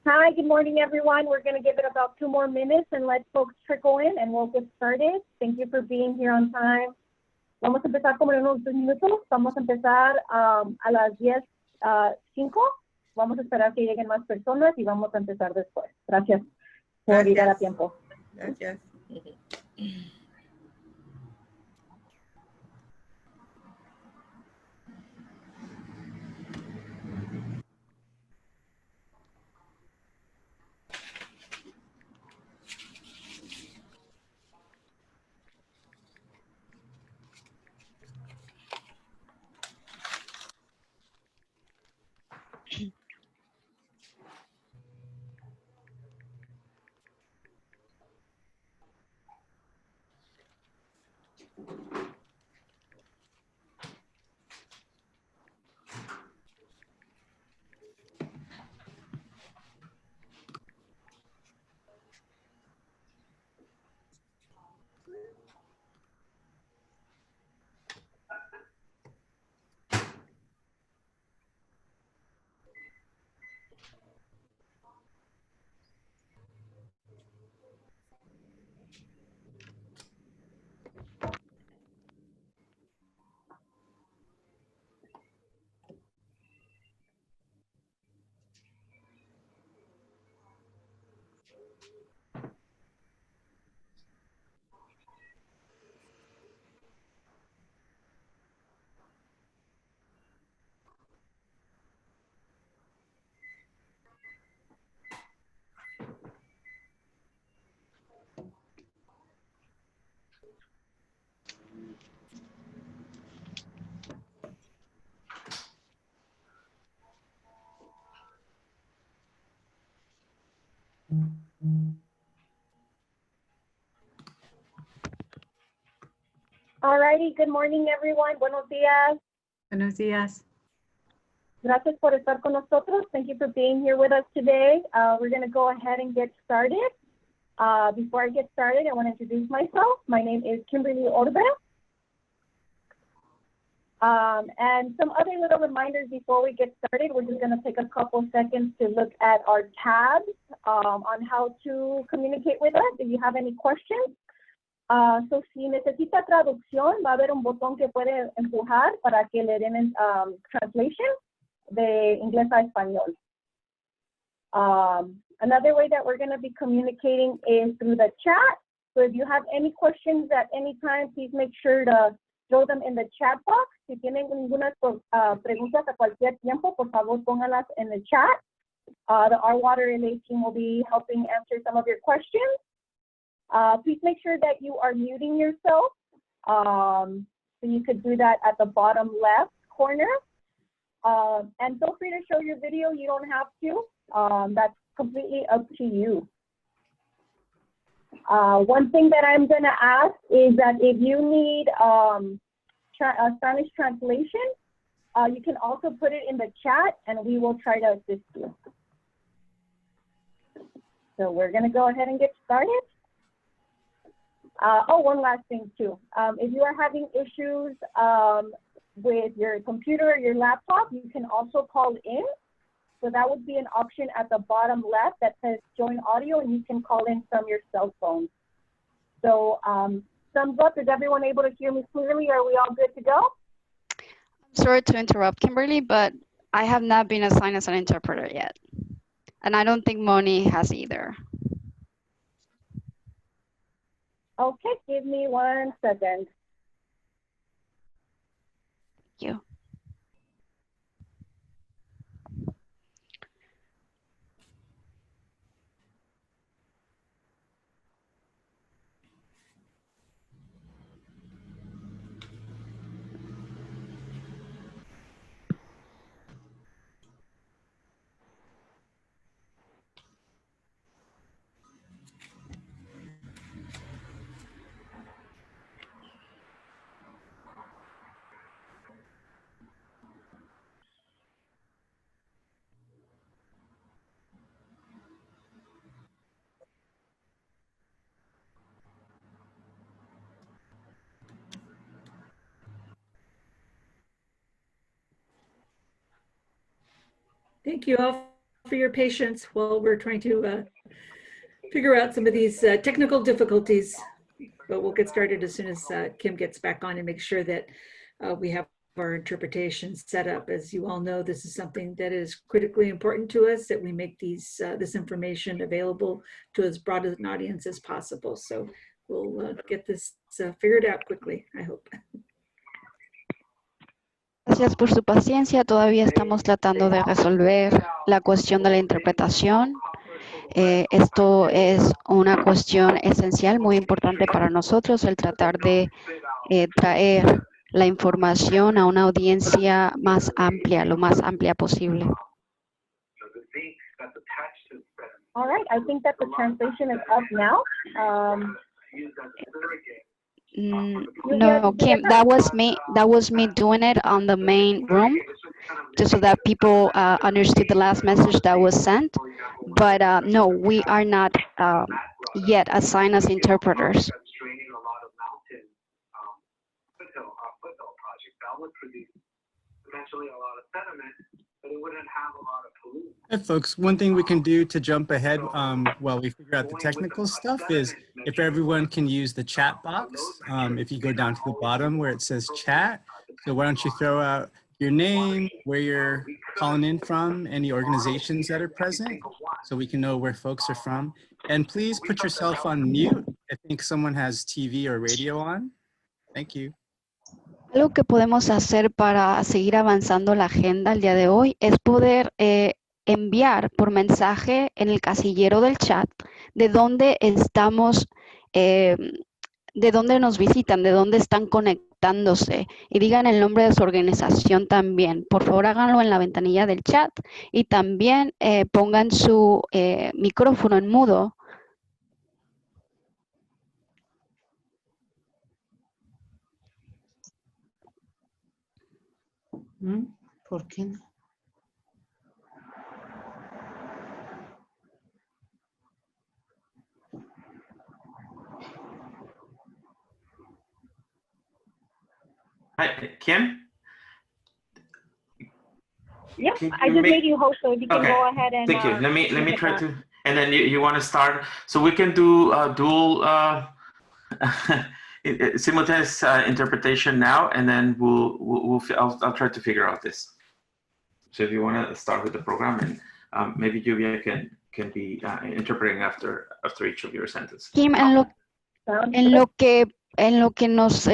Hi, good morning, everyone. We're going to give it about 2 more minutes and let folks trickle in and we'll get started. Thank you for being here on time. Vamos a empezar como en unos 2 minutos. Vamos a empezar a las 10:05. Vamos a esperar que lleguen más personas y vamos a empezar después. Gracias por llegar a tiempo. Gracias. Alrighty, good morning, everyone. Buenos días. Buenos días. Gracias por estar con nosotros. Thank you for being here with us today. We're going to go ahead and get started. Before I get started, I want to introduce myself. My name is Kimberly Orbe. And some other little reminders before we get started. We're just going to take a couple seconds to look at our tabs on how to communicate with us. If you have any questions. So si necesita traducción, va a haber un botón que puede empujar para que le den translation de inglés a español. Another way that we're going to be communicating is through the chat. So if you have any questions at any time, please make sure to throw them in the chat box. Si tienen ninguna preguntas a cualquier tiempo, por favor, pónganlas in the chat. The OurWaterLA team will be helping answer some of your questions. Please make sure that you are muting yourself. So you could do that at the bottom left corner. And feel free to show your video. You don't have to. That's completely up to you. One thing that I'm going to ask is that if you need Spanish translation, you can also put it in the chat and we will try to assist you. So we're going to go ahead and get started. One last thing too. If you are having issues with your computer or your laptop, you can also call in. So that would be an option at the bottom left that says join audio, and you can call in from your cell phone. So thumbs up, is everyone able to hear me clearly? Are we all good to go? Sorry to interrupt, Kimberly, but I have not been assigned as an interpreter yet. And I don't think Moni has either. Okay, give me 1 second. Thank you. Thank you all for your patience while we're trying to figure out some of these technical difficulties. But we'll get started as soon as Kim gets back on and make sure that we have our interpretation set up. As you all know, this is something that is critically important to us, that we make this information available to as broad an audience as possible. So we'll get this figured out quickly, I hope. Gracias por su paciencia. Todavía estamos tratando de resolver la cuestión de la interpretación. Esto es una cuestión esencial, muy importante para nosotros, el tratar de traer la información a una audiencia más amplia, lo más amplia posible. All right, I think that the translation is up now. No, Kim, that was me. That was me doing it on the main room, just so that people understood the last message that was sent. But no, we are not yet assigned as interpreters. Hey folks, one thing we can do to jump ahead while we figure out the technical stuff is if everyone can use the chat box, if you go down to the bottom where it says chat. So why don't you throw out your name, where you're calling in from, any organizations that are present, so we can know where folks are from. And please put yourself on mute. I think someone has TV or radio on. Thank you. Algo que podemos hacer para seguir avanzando la agenda el día de hoy es poder enviar por mensaje en el casillero del chat de dónde estamos, de dónde nos visitan, de dónde están conectándose, y digan el nombre de su organización también. Por favor, háganlo en la ventanilla del chat y también pongan su micrófono en mudo. ¿Por qué no? Hi, Kim? Yep, Can I you just make- made you host, so if you can Okay, go ahead and. Thank you. Let me take try that. to, and then you want to start. So we can do dual simultaneous interpretation now, and then I'll try to figure out this. So if you want to start with the program, and maybe Lluvia can be interpreting after each of your sentences. Kim, en lo que nos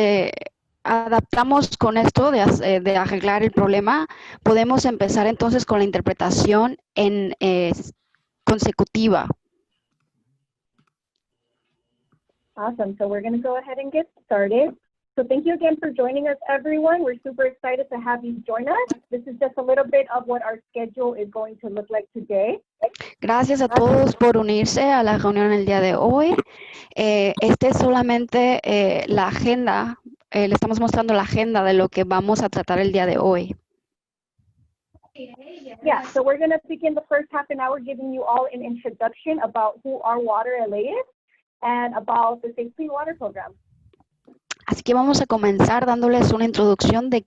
adaptamos con esto de arreglar el problema, podemos empezar entonces con la interpretación en consecutiva. Awesome. So we're going to go ahead and get started. So thank you again for joining us, everyone. We're super excited to have you join us. This is just a little bit of what our schedule is going to look like today. Gracias a todos por unirse a la reunión el día de hoy. Este es solamente la agenda, le estamos mostrando la agenda de lo que vamos a tratar el día de hoy. Yeah, so we're going to begin the first half an hour giving you all an introduction about who OurWaterLA is and about the Safe Clean Water Program. Así que vamos a comenzar dándoles una introducción de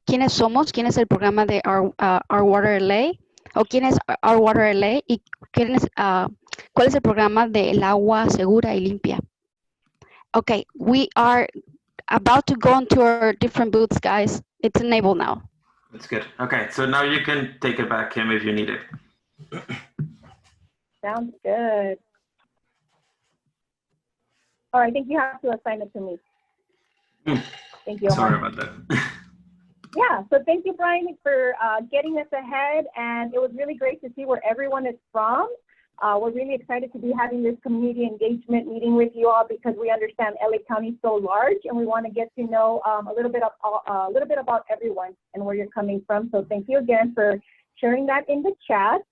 quiénes somos, quién es el programa de OurWaterLA, o quién es OurWaterLA y cuál es el programa del agua segura y limpia. Okay, we are about to go into our different booths, guys. It's enabled now. That's good. Okay, so now you can take it back, Kim, if you need it. Sounds good. All right, I think you have to assign it to me. Thank you. Sorry Omar. about that. Yeah, so thank you, Brian, for getting us ahead. And it was really great to see where everyone is from. We're really excited to be having this community engagement meeting with you all because we understand LA County is so large and we want to get to know a little bit about everyone and where you're coming from. So thank you again for sharing that in the chat.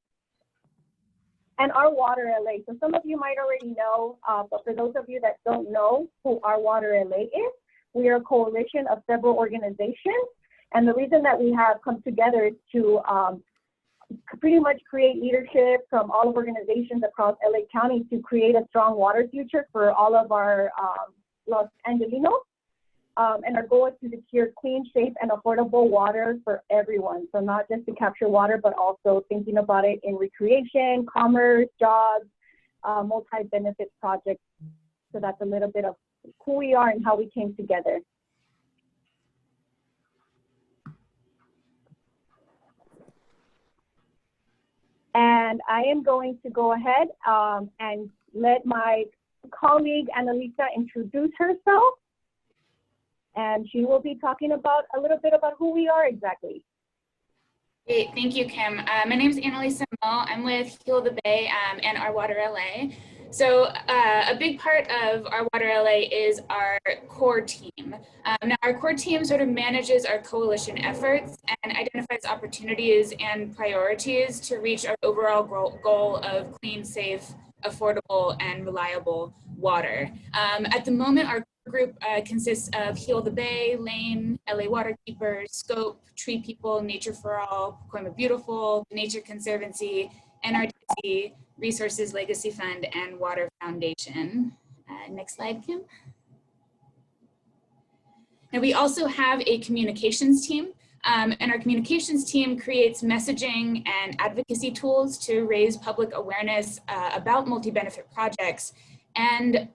And OurWaterLA. So some of you might already know, but for those of you that don't know who OurWaterLA is, we are a coalition of several organizations. And the reason that we have come together is to pretty much create leadership from all of organizations across LA County to create a strong water future for all of our Los Angelinos. And our goal is to secure clean, safe, and affordable water for everyone. So not just to capture water, but also thinking about it in recreation, commerce, jobs, multi-benefit projects. So that's a little bit of who we are and how we came together. And I am going to go ahead and let my colleague Annalisa introduce herself. And she will be talking about a little bit about who we are exactly. Great, thank you, Kim. My name is Annalisa Mo. I'm with Heal the Bay and OurWaterLA. So a big part of OurWaterLA is our core team. Now our core team sort of manages our coalition efforts and identifies opportunities and priorities to reach our overall goal of clean, safe, affordable, and reliable water. At the moment, our group consists of Heal the Bay, Lane, LA Waterkeepers, Scope, Tree People, Nature for All, Pacoima Beautiful, Nature Conservancy, NRDC, Resources Legacy Fund, and Water Foundation. Next slide, Kim. Now we also have a communications team, and our communications team creates messaging and advocacy tools to raise public awareness about multi-benefit projects and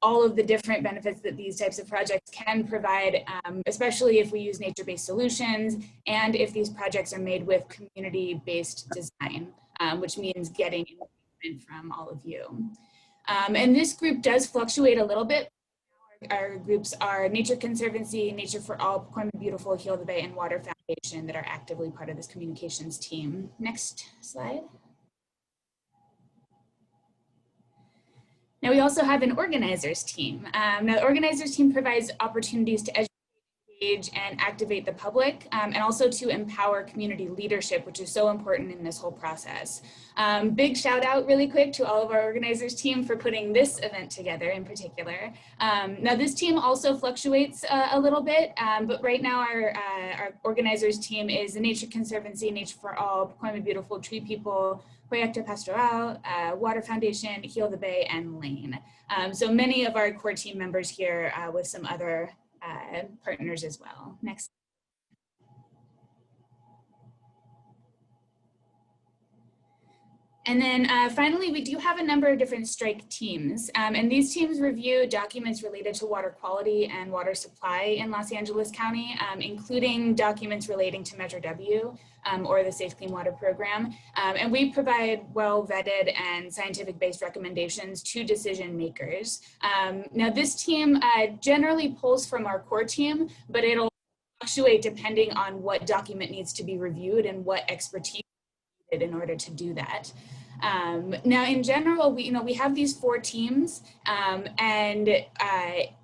all of the different benefits that these types of projects can provide, especially if we use nature-based solutions and if these projects are made with community-based design, which means getting engagement from all of you. And this group does fluctuate a little bit. Our groups are Nature Conservancy, Nature for All, Pacoima Beautiful, Heal the Bay, and Water Foundation that are actively part of this communications team. Next slide. Now we also have an organizers team. Now the organizers team provides opportunities to educate, engage, and activate the public, and also to empower community leadership, which is so important in this whole process. Big shout out really quick to all of our organizers team for putting this event together in particular. Now this team also fluctuates a little bit, but right now our organizers team is the Nature Conservancy, Nature for All, Pacoima Beautiful, Tree People, Proyecto Pastoral, Water Foundation, Heal the Bay, and Lane. So many of our core team members here with some other partners as well. Next. And then finally, we do have a number of different strike teams, and these teams review documents related to water quality and water supply in Los Angeles County, including documents relating to Measure W or the Safe Clean Water Program. And we provide well-vetted and scientific-based recommendations to decision makers. Now this team generally pulls from our core team, but it'll fluctuate depending on what document needs to be reviewed and what expertise in order to do that. Now, in general, we have these 4 teams, and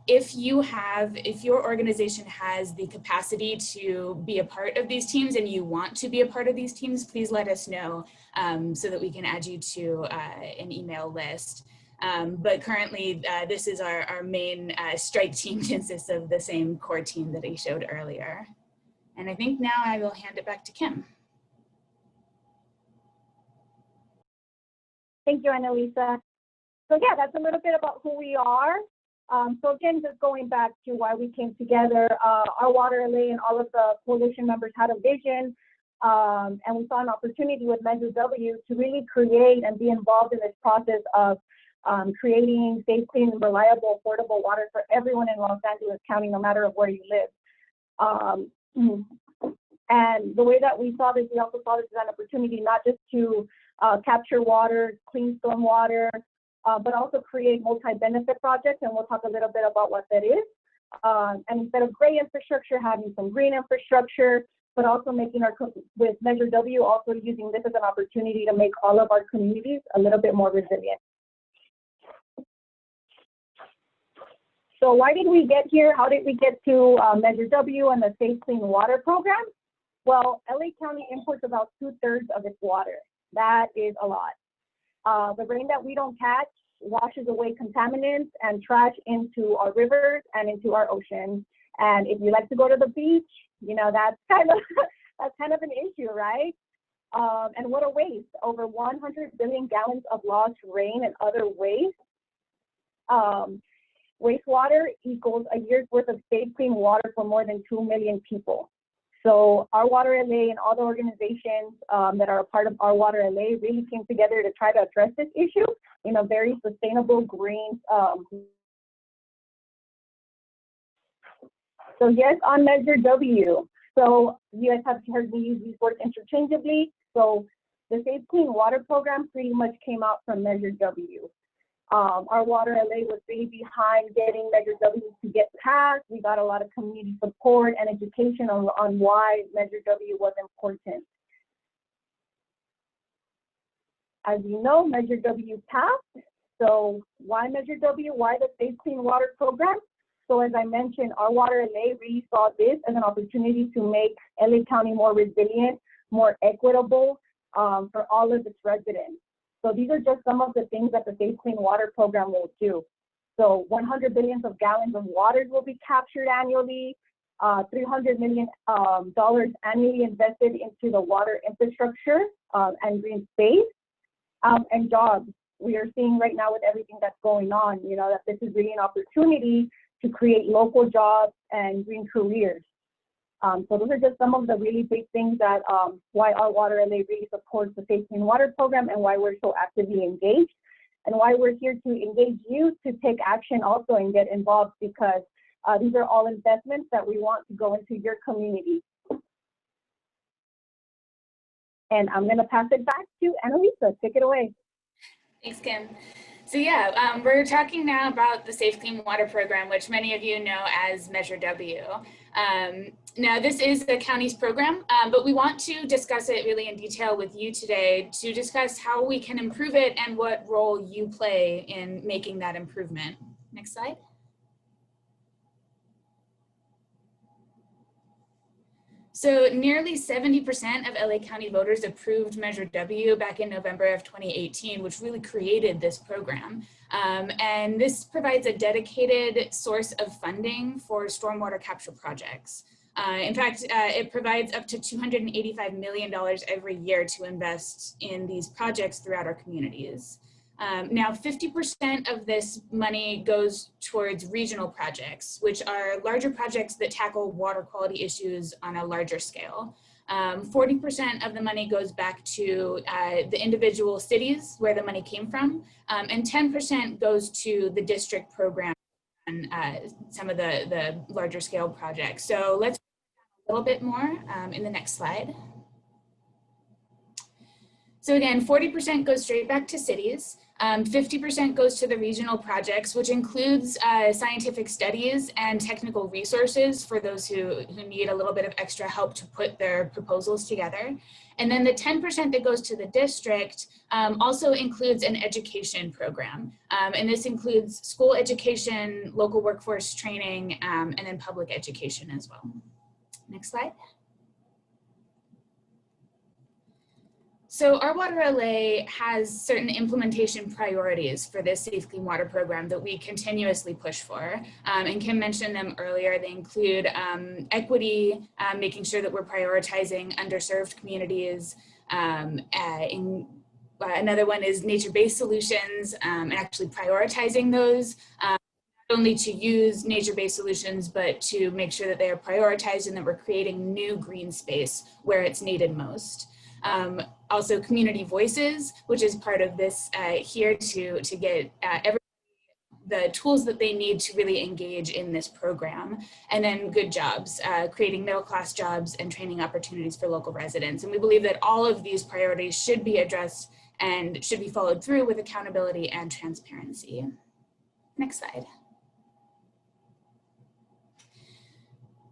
if your organization has the capacity to be a part of these teams and you want to be a part of these teams, please let us know so that we can add you to an email list. But currently, this is our main strike team consists of the same core team that I showed earlier. And I think now I will hand it back to Kim. Thank you, Annalisa. So yeah, that's a little bit about who we are. So again, just going back to why we came together, OurWaterLA and all of the coalition members had a vision, and we saw an opportunity with Measure W to really create and be involved in this process of creating safe, clean, reliable, affordable water for everyone in Los Angeles County, no matter where you live. And the way that we saw this, we also saw this as an opportunity not just to capture water, clean storm water, but also create multi-benefit projects, and we'll talk a little bit about what that is. And instead of gray infrastructure, having some green infrastructure, but also making with Measure W, also using this as an opportunity to make all of our communities a little bit more resilient. So why did we get here? How did we get to Measure W and the Safe Clean Water Program? Well, LA County imports about 2/3 of its water. That is a lot. The rain that we don't catch washes away contaminants and trash into our rivers and into our ocean. And if you like to go to the beach, that's kind of an issue, right? And what a waste! Over 100 billion gallons of lost rain and other waste. wastewater equals a year's worth of safe, clean water for more than 2 million people. So OurWaterLA and all the organizations that are a part of OurWaterLA really came together to try to address this issue in a very sustainable, green. So yes, on Measure W. So you guys have heard me use these words interchangeably. So the Safe Clean Water program pretty much came out from Measure W. OurWaterLA was really behind getting Measure W to get passed. We got a lot of community support and education on why Measure W was important. As you know, Measure W passed. So why Measure W? Why the Safe Clean Water program? So as I mentioned, OurWaterLA really saw this as an opportunity to make LA County more resilient, more equitable for all of its residents. So these are just some of the things that the Safe Clean Water program will do. So 100 billion of gallons of water will be captured annually, $300 million annually invested into the water infrastructure and green space, and jobs. We are seeing right now with everything that's going on, you know, that this is really an opportunity to create local jobs and green careers. So those are just some of the really big things that why OurWaterLA really supports the Safe Clean Water program and why we're so actively engaged and why we're here to engage you to take action also and get involved, because these are all investments that we want to go into your community. And I'm gonna pass it back to Annalisa. Take it away. Thanks, Kim. So yeah, we're talking now about the Safe Clean Water program, which many of you know as Measure W. Now this is the county's program, but we want to discuss it really in detail with you today to discuss how we can improve it and what role you play in making that improvement. Next slide. So nearly 70% of LA County voters approved Measure W back in November of 2018, which really created this program. And this provides a dedicated source of funding for stormwater capture projects. In fact, it provides up to $285 million every year to invest in these projects throughout our communities. Now, 50% of this money goes towards regional projects, which are larger projects that tackle water quality issues on a larger scale. 40% of the money goes back to the individual cities where the money came from, and 10% goes to the district program and some of the larger scale projects. So let's a little bit more in the next slide. So again, 40% goes straight back to cities. 50% goes to the regional projects, which includes scientific studies and technical resources for those who need a little bit of extra help to put their proposals together. And then the 10% that goes to the district also includes an education program. And this includes school education, local workforce training, and then public education as well. Next slide. So OurWaterLA has certain implementation priorities for this Safe Clean Water program that we continuously push for. And Kim mentioned them earlier. They include equity, making sure that we're prioritizing underserved communities. Another one is nature-based solutions, and actually prioritizing those. Not only to use nature-based solutions, but to make sure that they are prioritized and that we're creating new green space where it's needed most. Also community voices, which is part of this here to get the tools that they need to really engage in this program. And then good jobs, creating middle-class jobs and training opportunities for local residents. And we believe that all of these priorities should be addressed and should be followed through with accountability and transparency. Next slide.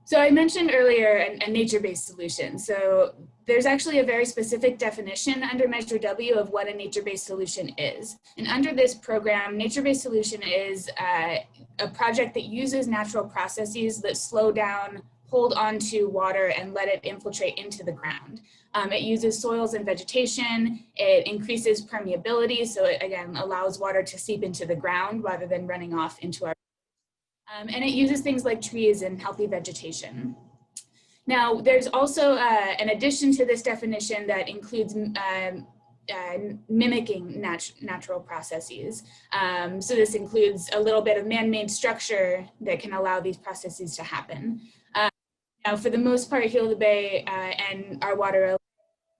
So I mentioned earlier a nature-based solution. So there's actually a very specific definition under Measure W of what a nature-based solution is. And under this program, nature-based solution is a project that uses natural processes that slow down, hold onto water, and let it infiltrate into the ground. It uses soils and vegetation. It increases permeability. So it, again, allows water to seep into the ground rather than running off into our and it uses things like trees and healthy vegetation. Now, there's also an addition to this definition that includes mimicking natural processes. So this includes a little bit of man-made structure that can allow these processes to happen. Now, for the most part, Heal the Bay and OurWaterLA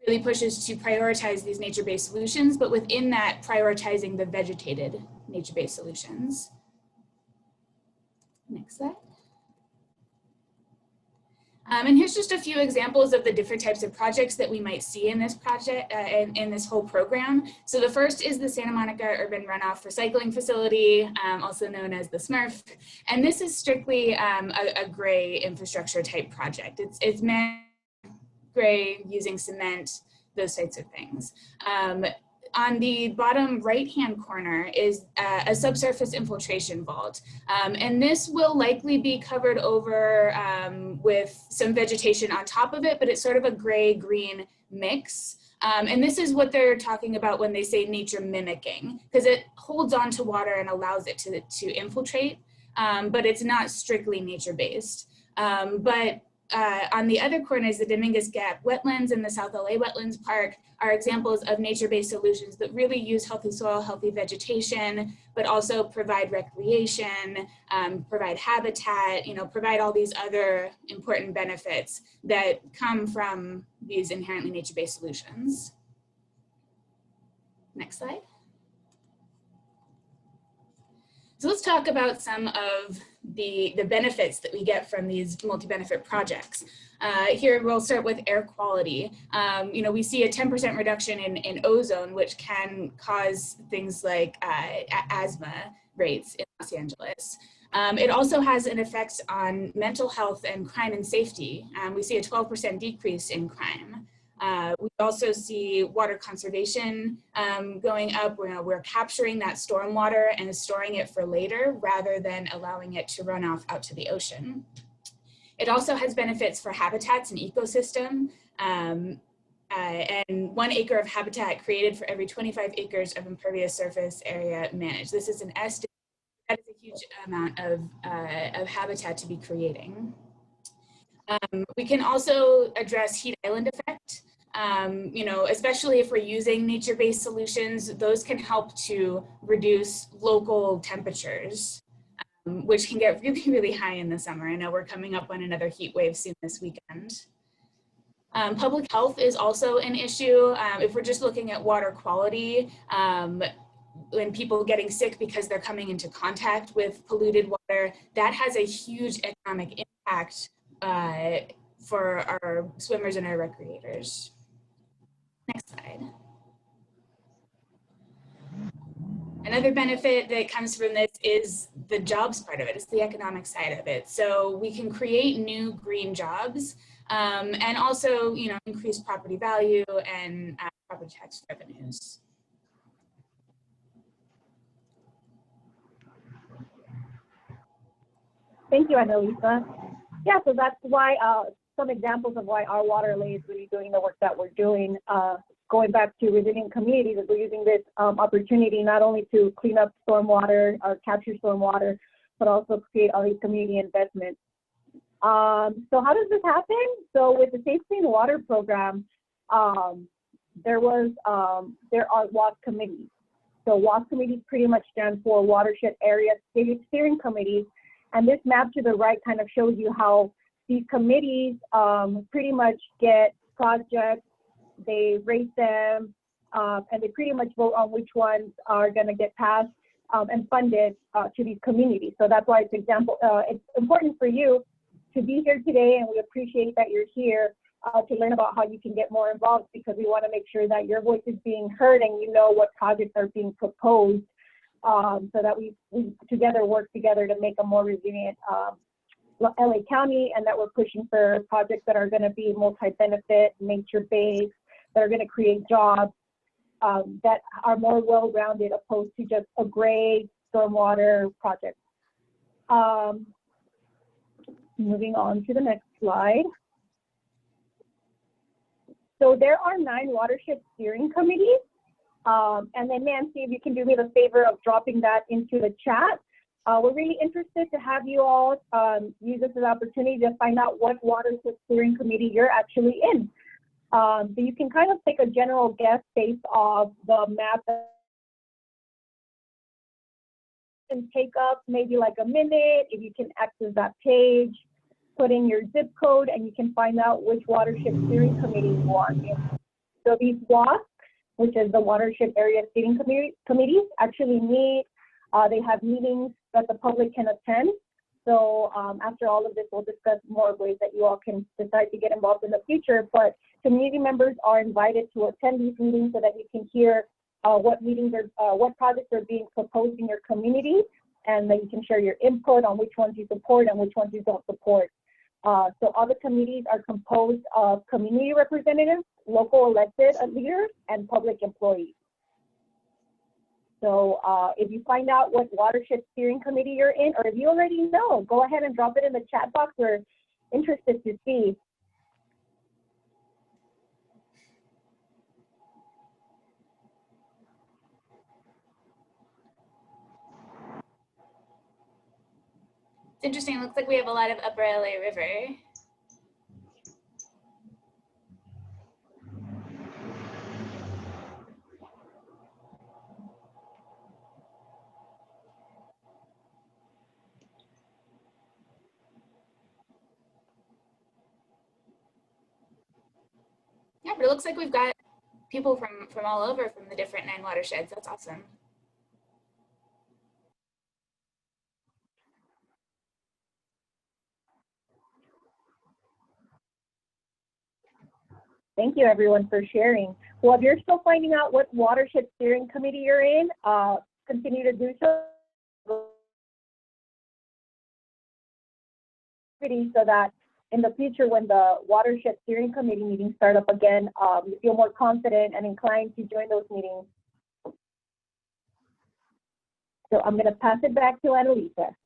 really pushes to prioritize these nature-based solutions, but within that, prioritizing the vegetated nature-based solutions. Next slide. And here's just a few examples of the different types of projects that we might see in this project, in this whole program. So the first is the Santa Monica Urban Runoff Recycling Facility, also known as the SMRF. And this is strictly a gray infrastructure type project. It's meant gray, using cement, those types of things. On the bottom right-hand corner is a subsurface infiltration vault. And this will likely be covered over with some vegetation on top of it, but it's sort of a gray-green mix. And this is what they're talking about when they say nature mimicking, because it holds on to water and allows it to infiltrate, but it's not strictly nature-based. On the other corners, the Dominguez Gap wetlands and the South LA Wetlands Park are examples of nature-based solutions that really use healthy soil, healthy vegetation, but also provide recreation, provide habitat, provide all these other important benefits that come from these inherently nature-based solutions. Next slide. So let's talk about some of the benefits that we get from these multi-benefit projects. Here we'll start with air quality. We see a 10% reduction in ozone, which can cause things like asthma rates in Los Angeles. It also has an effect on mental health and crime and safety. We see a 12% decrease in crime. We also see water conservation going up. We're capturing that storm water and storing it for later rather than allowing it to run off out to the ocean. It also has benefits for habitats and ecosystem. And 1 acre of habitat created for every 25 acres of impervious surface area managed. This is an estimate. That is a huge amount of habitat to be creating. We can also address heat island effect. Especially if we're using nature-based solutions, those can help to reduce local temperatures, which can get really, really high in the summer. I know we're coming up on another heat wave soon this weekend. Public health is also an issue. If we're just looking at water quality, when people getting sick because they're coming into contact with polluted water, that has a huge economic impact for our swimmers and our recreators. Next slide. Another benefit that comes from this is the jobs part of it. It's the economic side of it. So we can create new green jobs and also, increase property value and property tax revenues. Thank you, Annalisa. Yeah, so that's why some examples of why OurWaterLA is really doing the work that we're doing. Going back to resilient communities, we're using this opportunity not only to clean up stormwater or capture stormwater, but also create all these community investments. So how does this happen? So with the Safe Clean Water program, there are WAS committees. So WAS committees pretty much stand for Watershed Area Steering Committees. And this map to the right kind of shows you how these committees pretty much get projects, they rate them, and they pretty much vote on which ones are going to get passed and funded to these communities. So that's why it's important for you to be here today, and we appreciate that you're here to learn about how you can get more involved, because we want to make sure that your voice is being heard and you know what projects are being proposed, so that we together work together to make a more resilient LA County, and that we're pushing for projects that are going to be multi-benefit, nature-based, that are going to create jobs that are more well-rounded opposed to just a gray stormwater project. Moving on to the next slide. So there are 9 watershed steering committees. And then Nancy, if you can do me the favor of dropping that into the chat. We're really interested to have you all use this as an opportunity to find out what watershed steering committee you're actually in. So you can kind of take a general guess based off the map and take up maybe like a minute if you can access that page, put in your zip code, and you can find out which watershed steering committee you are in. So these WASCs, which is the Watershed Area Steering Committees, actually meet. They have meetings that the public can attend. So after all of this, we'll discuss more ways that you all can decide to get involved in the future. But community members are invited to attend these meetings so that you can hear what projects are being proposed in your community, and then you can share your input on which ones you support and which ones you don't support. So all the committees are composed of community representatives, local elected leaders, and public employees. So if you find out what watershed steering committee you're in, or if you already know, go ahead and drop it in the chat box. We're interested to see. It's interesting. It looks like we have a lot of Upper LA River. Yeah, but it looks like we've got people from all over from the different 9 watersheds. That's awesome. Thank you, everyone, for sharing. Well, if you're still finding out what watershed steering committee you're in, continue to do so that in the future, when the watershed steering committee meetings start up again, you feel more confident and inclined to join those meetings. So I'm going to pass it back to Annalisa.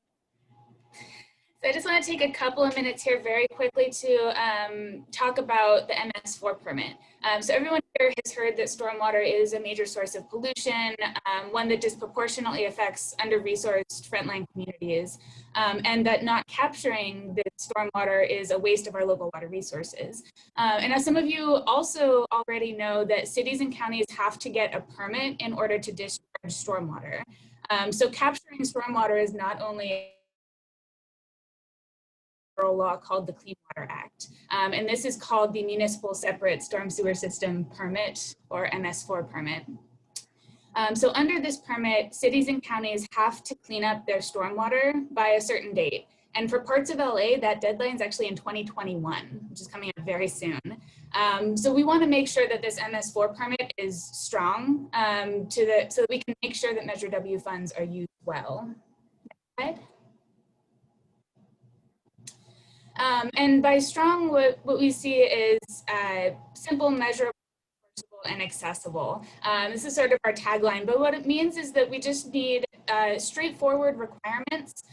So I just want to take a couple of minutes here very quickly to talk about the MS4 permit. So everyone here has heard that stormwater is a major source of pollution, one that disproportionately affects under-resourced frontline communities, and that not capturing the stormwater is a waste of our local water resources. And as some of you also already know, that cities and counties have to get a permit in order to discharge stormwater. So capturing stormwater is not only law called the Clean Water Act. And this is called the Municipal Separate Storm Sewer System Permit, or MS4 permit. So under this permit, cities and counties have to clean up their stormwater by a certain date. And for parts of LA, that deadline is actually in 2021, which is coming up very soon. So we want to make sure that this MS4 permit is strong so that we can make sure that Measure W funds are used well. Next slide. And by strong, what we see is simple, measurable, and accessible. This is sort of our tagline, but what it means is that we just need straightforward requirements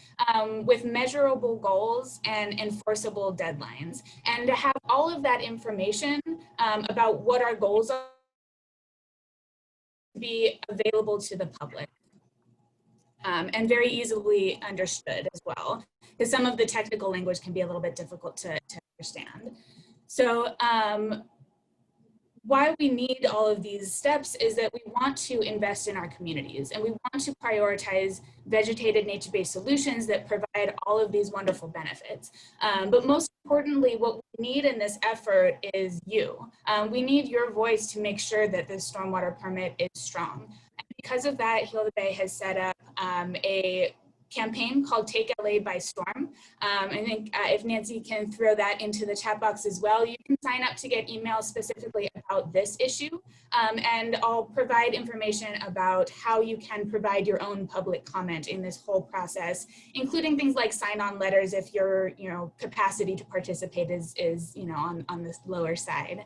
with measurable goals and enforceable deadlines. And to have all of that information about what our goals are to be available to the public. And very easily understood as well, because some of the technical language can be a little bit difficult to understand. So why we need all of these steps is that we want to invest in our communities, and we want to prioritize vegetated nature-based solutions that provide all of these wonderful benefits. But most importantly, what we need in this effort is you. We need your voice to make sure that this stormwater permit is strong. Because of that, Heal the Bay has set up a campaign called Take LA by Storm. I think if Nancy can throw that into the chat box as well, you can sign up to get emails specifically about this issue. And I'll provide information about how you can provide your own public comment in this whole process, including things like sign-on letters if your capacity to participate is on this lower side.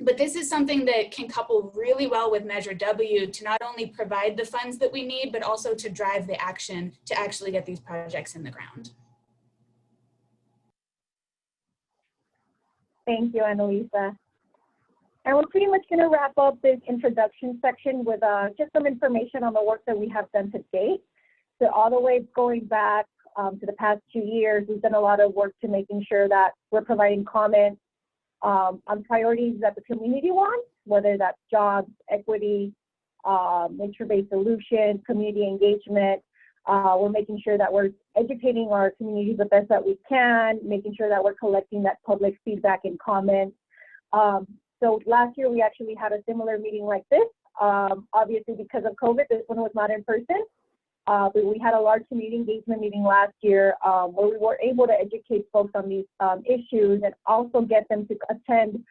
But this is something that can couple really well with Measure W to not only provide the funds that we need, but also to drive the action to actually get these projects in the ground. Thank you, Annalisa. And we're pretty much going to wrap up this introduction section with just some information on the work that we have done to date. So all the way going back to the past 2 years, we've done a lot of work to making sure that we're providing comments on priorities that the community wants, whether that's jobs, equity, nature-based solutions, community engagement. We're making sure that we're educating our communities the best that we can, making sure that we're collecting that public feedback and comments. So last year we actually had a similar meeting like this. Obviously because of COVID, this one was not in person. But we had a large community engagement meeting last year where we were able to educate folks on these issues and also get them to attend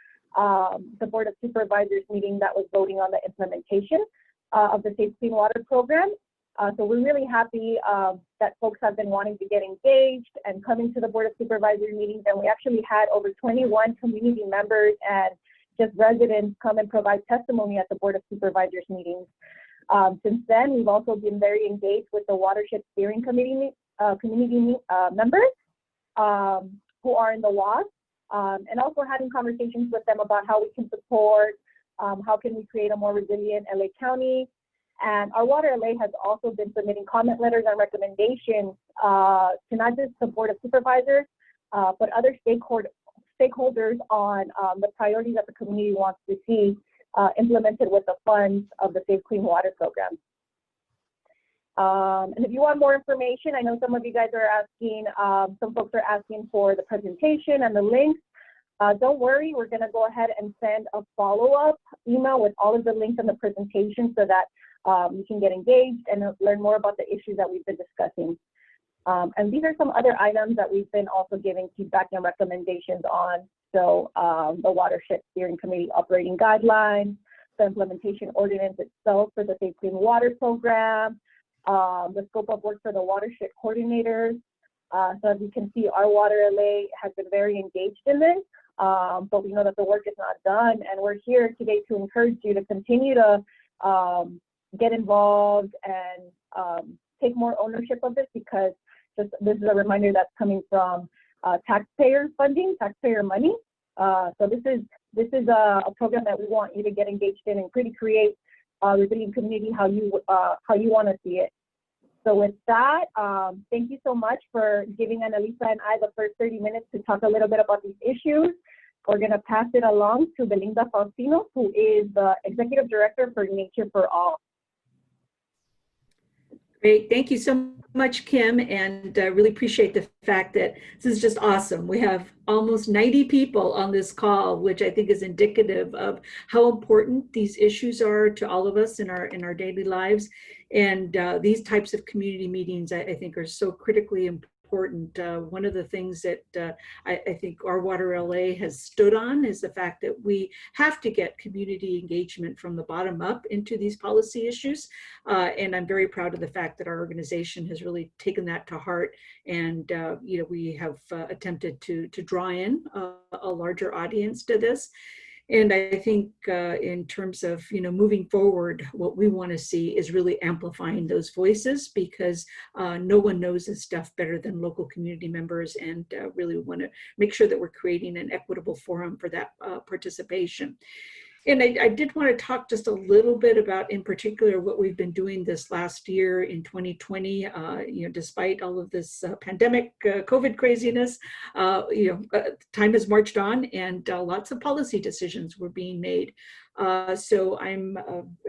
the Board of Supervisors meeting that was voting on the implementation of the Safe Clean Water Program. So we're really happy that folks have been wanting to get engaged and coming to the Board of Supervisors meetings. And we actually had over 21 community members and just residents come and provide testimony at the Board of Supervisors meetings. Since then, we've also been very engaged with the Watershed Steering Committee community members who are in the WAS, and also having conversations with them about how we can support, how can we create a more resilient LA County. And OurWaterLA has also been submitting comment letters and recommendations to not just the Board of Supervisors, but other stakeholders on the priorities that the community wants to see implemented with the funds of the Safe Clean Water Program. And if you want more information, I know some of you guys are asking, some folks are asking for the presentation and the links. Don't worry, we're gonna go ahead and send a follow-up email with all of the links in the presentation so that you can get engaged and learn more about the issues that we've been discussing. And these are some other items that we've been also giving feedback and recommendations on. So the Watershed Steering Committee operating guidelines, the implementation ordinance itself for the Safe Clean Water Program, the scope of work for the watershed coordinators. So as you can see, OurWaterLA has been very engaged in this, but we know that the work is not done. And we're here today to encourage you to continue to get involved and take more ownership of this, because this is a reminder that's coming from taxpayer funding, taxpayer money. So this is a program that we want you to get engaged in and really create a resilient community how you want to see it. So with that, thank you so much for giving Annalisa and I the first 30 minutes to talk a little bit about these issues. We're going to pass it along to Belinda Faustino, who is the Executive Director for Nature for All. Great, thank you so much, Kim, and I really appreciate the fact that this is just awesome. We have almost 90 people on this call, which I think is indicative of how important these issues are to all of us in our daily lives. And these types of community meetings, I think, are so critically important. One of the things that I think OurWaterLA has stood on is the fact that we have to get community engagement from the bottom up into these policy issues. And I'm very proud of the fact that our organization has really taken that to heart. And you know, we have attempted to draw in a larger audience to this. And I think in terms of, you know, moving forward, what we want to see is really amplifying those voices, because no one knows this stuff better than local community members, and really want to make sure that we're creating an equitable forum for that participation. And I did want to talk just a little bit about, in particular, what we've been doing this last year in 2020. You know, despite all of this pandemic, COVID craziness, you know, time has marched on, and lots of policy decisions were being made. So I'm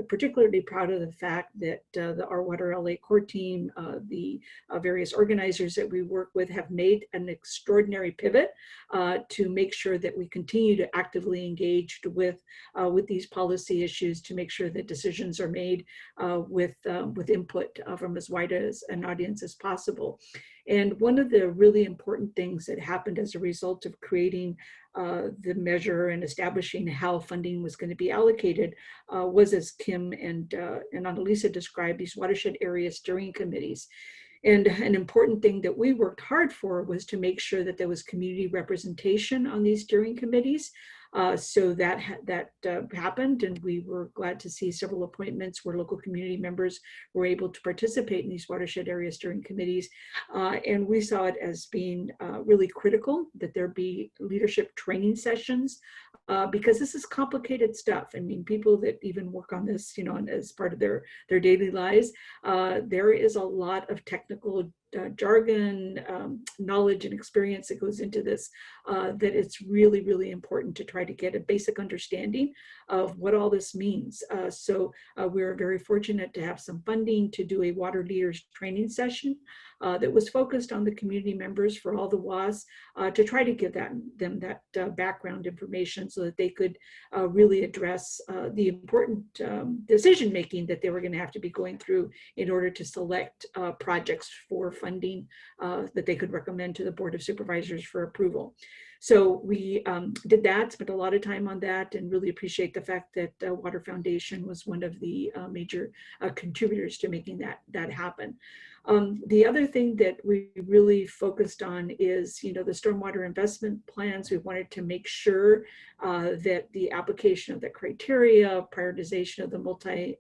particularly proud of the fact that the OurWaterLA core team, the various organizers that we work with, have made an extraordinary pivot to make sure that we continue to actively engage with these policy issues, to make sure that decisions are made with input from as wide as an audience as possible. And one of the really important things that happened as a result of creating the measure and establishing how funding was going to be allocated was, as Kim and Annalisa described, these watershed area steering committees. And an important thing that we worked hard for was to make sure that there was community representation on these steering committees. So that happened, and we were glad to see several appointments where local community members were able to participate in these watershed area steering committees. And we saw it as being really critical that there be leadership training sessions, because this is complicated stuff. I mean, people that even work on this, you know, as part of their daily lives, there is a lot of technical jargon, knowledge and experience that goes into this, that it's really, really important to try to get a basic understanding of what all this means. So we're very fortunate to have some funding to do a water leaders training session that was focused on the community members for all the WAS to try to give them that background information so that they could really address the important decision making that they were going to have to be going through in order to select projects for funding that they could recommend to the Board of Supervisors for approval. So we did that, spent a lot of time on that, and really appreciate the fact that Water Foundation was one of the major contributors to making that happen. The other thing that we really focused on is, the stormwater investment plans. We wanted to make sure that the application of the criteria, prioritization of the multi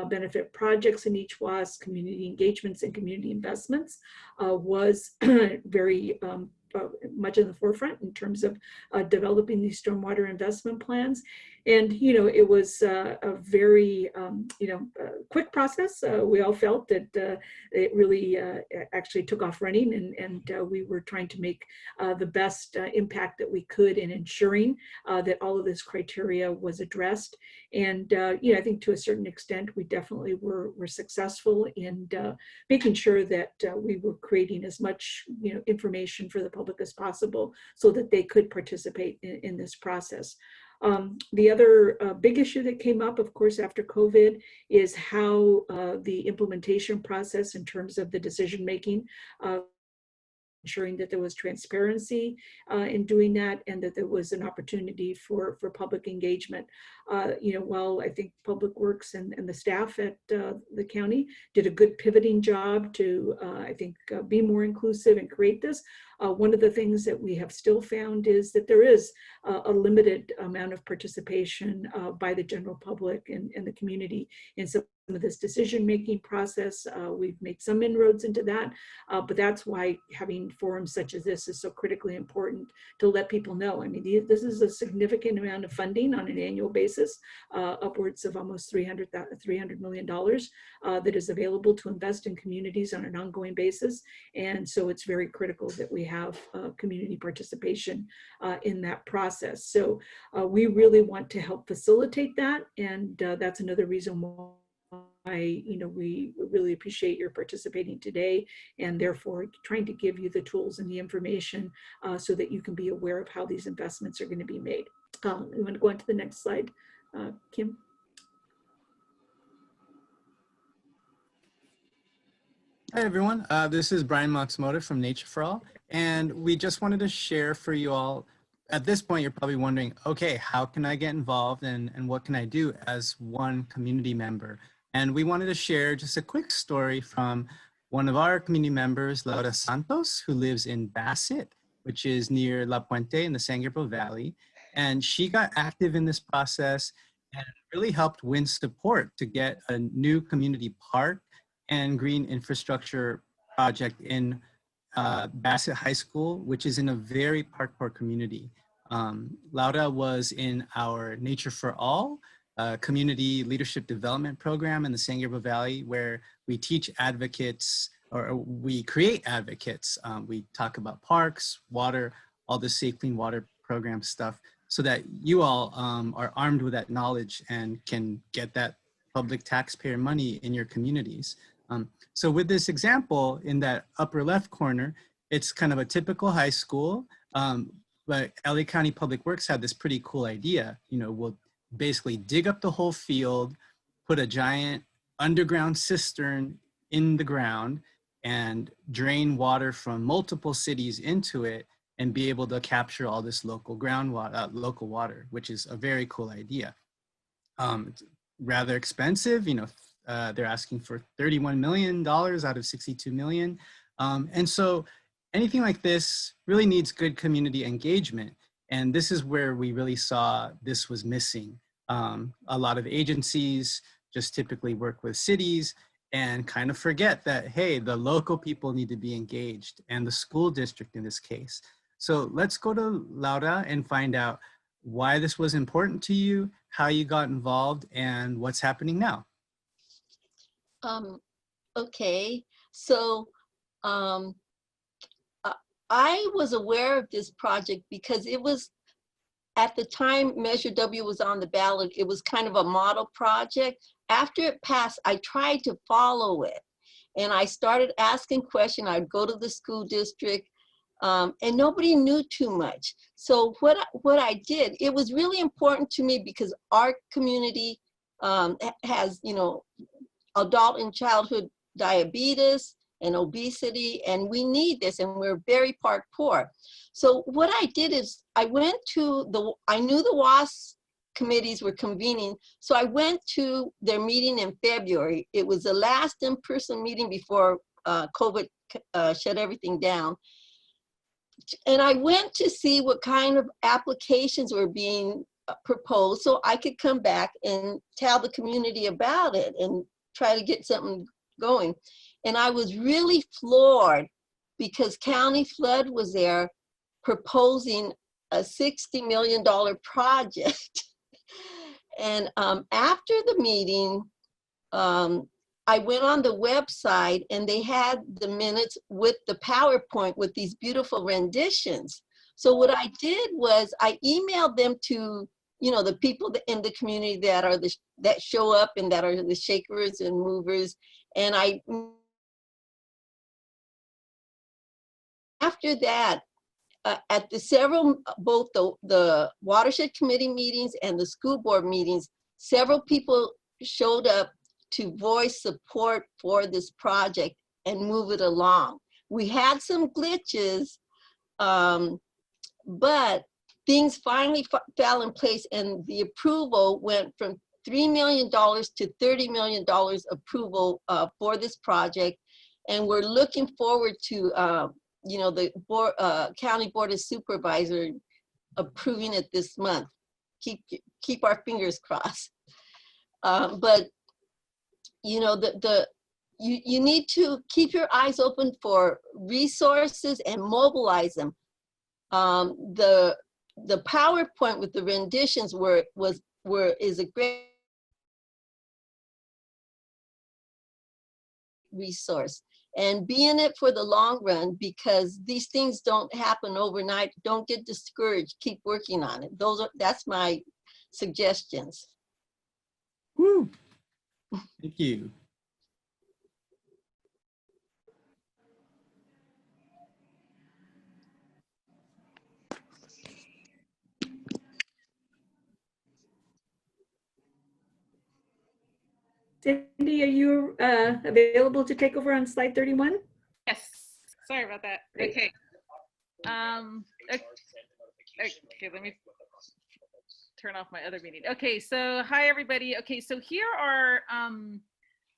benefit projects in each WAS, community engagements and community investments was very much in the forefront in terms of developing these stormwater investment plans. And, it was a very, quick process. We all felt that it really actually took off running, and we were trying to make the best impact that we could in ensuring that all of this criteria was addressed. And, I think to a certain extent, we definitely were successful in making sure that we were creating as much, information for the public as possible so that they could participate in this process. The other big issue that came up, of course, after COVID is how the implementation process in terms of the decision-making, ensuring that there was transparency in doing that, and that there was an opportunity for public engagement. While I think Public Works and the staff at the county did a good pivoting job to, I think, be more inclusive and create this, one of the things that we have still found is that there is a limited amount of participation by the general public and the community in some of this decision-making process. We've made some inroads into that, but that's why having forums such as this is so critically important to let people know. I mean, this is a significant amount of funding on an annual basis, upwards of almost $300 million that is available to invest in communities on an ongoing basis. And so it's very critical that we have community participation in that process. So we really want to help facilitate that. And that's another reason why we really appreciate your participating today, and therefore trying to give you the tools and the information so that you can be aware of how these investments are going to be made. We want to go on to the next slide, Kim. Hi, everyone. This is Brian Matsumoto from Nature for All, and we just wanted to share for you all. At this point, you're probably wondering, okay, how can I get involved and what can I do as one community member? And we wanted to share just a quick story from one of our community members, Laura Santos, who lives in Bassett, which is near La Puente in the San Gabriel Valley. And she got active in this process and really helped win support to get a new community park and green infrastructure project in Bassett High School, which is in a very park-poor community. Laura was in our Nature for All community leadership development program in the San Gabriel Valley, where we teach advocates, or we create advocates. We talk about parks, water, all the safe clean water program stuff, so that you all are armed with that knowledge and can get that public taxpayer money in your communities. So with this example in that upper left corner, it's kind of a typical high school, but LA County Public Works had this pretty cool idea. We'll basically dig up the whole field, put a giant underground cistern in the ground, and drain water from multiple cities into it, and be able to capture all this local groundwater, local water, which is a very cool idea. It's rather expensive, they're asking for $31 million out of 62 million. And so anything like this really needs good community engagement. And this is where we really saw this was missing. A lot of agencies just typically work with cities and kind of forget that, hey, the local people need to be engaged, and the school district in this case. So let's go to Laura and find out why this was important to you, how you got involved, and what's happening now. Okay, So I was aware of this project because it was, at the time Measure W was on the ballot, it was kind of a model project. After it passed, I tried to follow it. And I started asking questions. I'd go to the school district, and nobody knew too much. So what I did, it was really important to me because our community has, you know, adult and childhood diabetes and obesity, and we need this, and we're very part poor. So what I did is I went to I knew the WAS committees were convening, so I went to their meeting in February. It was the last in-person meeting before COVID shut everything down. And I went to see what kind of applications were being proposed so I could come back and tell the community about it and try to get something going. And I was really floored because County Flood was there proposing a $60 million project. And after the meeting, I went on the website and they had the minutes with the PowerPoint with these beautiful renditions. So what I did was I emailed them to, you know, the people in the community that are that show up and that are the shakers and movers. And after that, at the several, both the watershed committee meetings and the school board meetings, several people showed up to voice support for this project and move it along. We had some glitches, but things finally fell in place, and the approval went from $3 million to $30 million approval for this project. And we're looking forward to, you know, the County Board of Supervisors approving it this month. Keep our fingers crossed. But you know, you need to keep your eyes open for resources and mobilize them. The PowerPoint with the renditions is a great resource, and be in it for the long run, because these things don't happen overnight. Don't get discouraged. Keep working on it. That's my suggestions. Woo. Thank you. Cindy, are you available to take over on slide 31? Yes, sorry about that. Great. Okay. Okay, let me turn off my other meeting. Okay, so hi everybody. Okay, so here are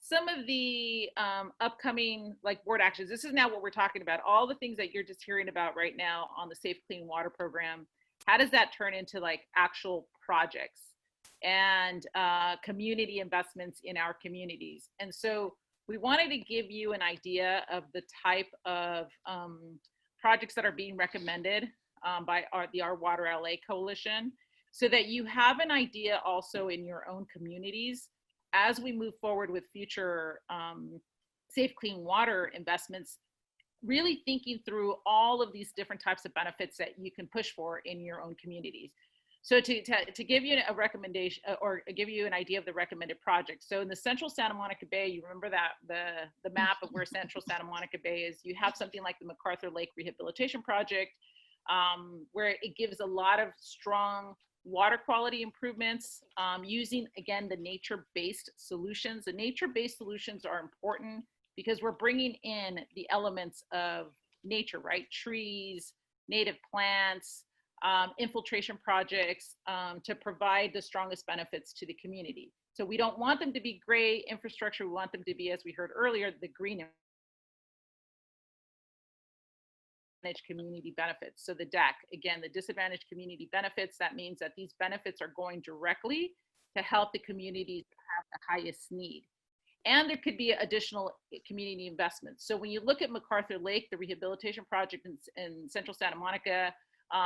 some of the upcoming like board actions. This is now what we're talking about. All the things that you're just hearing about right now on the Safe Clean Water program. How does that turn into like actual projects and community investments in our communities? And so we wanted to give you an idea of the type of projects that are being recommended by the OurWaterLA coalition, so that you have an idea also in your own communities as we move forward with future safe, clean water investments, really thinking through all of these different types of benefits that you can push for in your own communities. So to give you a recommendation or give you an idea of the recommended projects. So in the Central Santa Monica Bay, you remember that the map of where Central Santa Monica Bay is, you have something like the MacArthur Lake Rehabilitation Project, where it gives a lot of strong water quality improvements using, again, the nature-based solutions. The nature-based solutions are important because we're bringing in the elements of nature, right? Trees, native plants, infiltration projects to provide the strongest benefits to the community. So we don't want them to be gray infrastructure. We want them to be, as we heard earlier, the green community benefits. So the DAC, again, the disadvantaged community benefits, that means that these benefits are going directly to help the communities that have the highest need. And there could be additional community investments. So when you look at MacArthur Lake, the rehabilitation project in Central Santa Monica,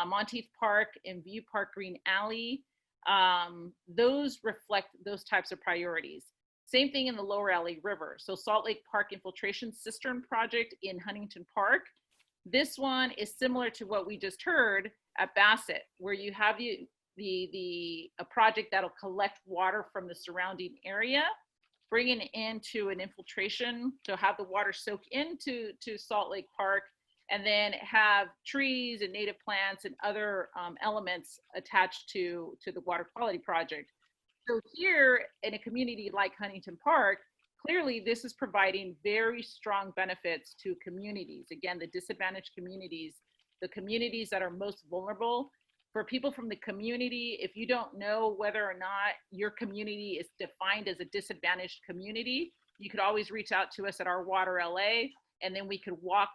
Monteith Park and View Park Green Alley, those reflect those types of priorities. Same thing in the lower LA River. So Salt Lake Park Infiltration Cistern Project in Huntington Park. This one is similar to what we just heard at Bassett, where you have a project that'll collect water from the surrounding area, bring it into an infiltration to have the water soak into Salt Lake Park, and then have trees and native plants and other elements attached to the water quality project. So here in a community like Huntington Park, clearly this is providing very strong benefits to communities. Again, the disadvantaged communities, the communities that are most vulnerable. For people from the community, if you don't know whether or not your community is defined as a disadvantaged community, you could always reach out to us at OurWaterLA, and then we could walk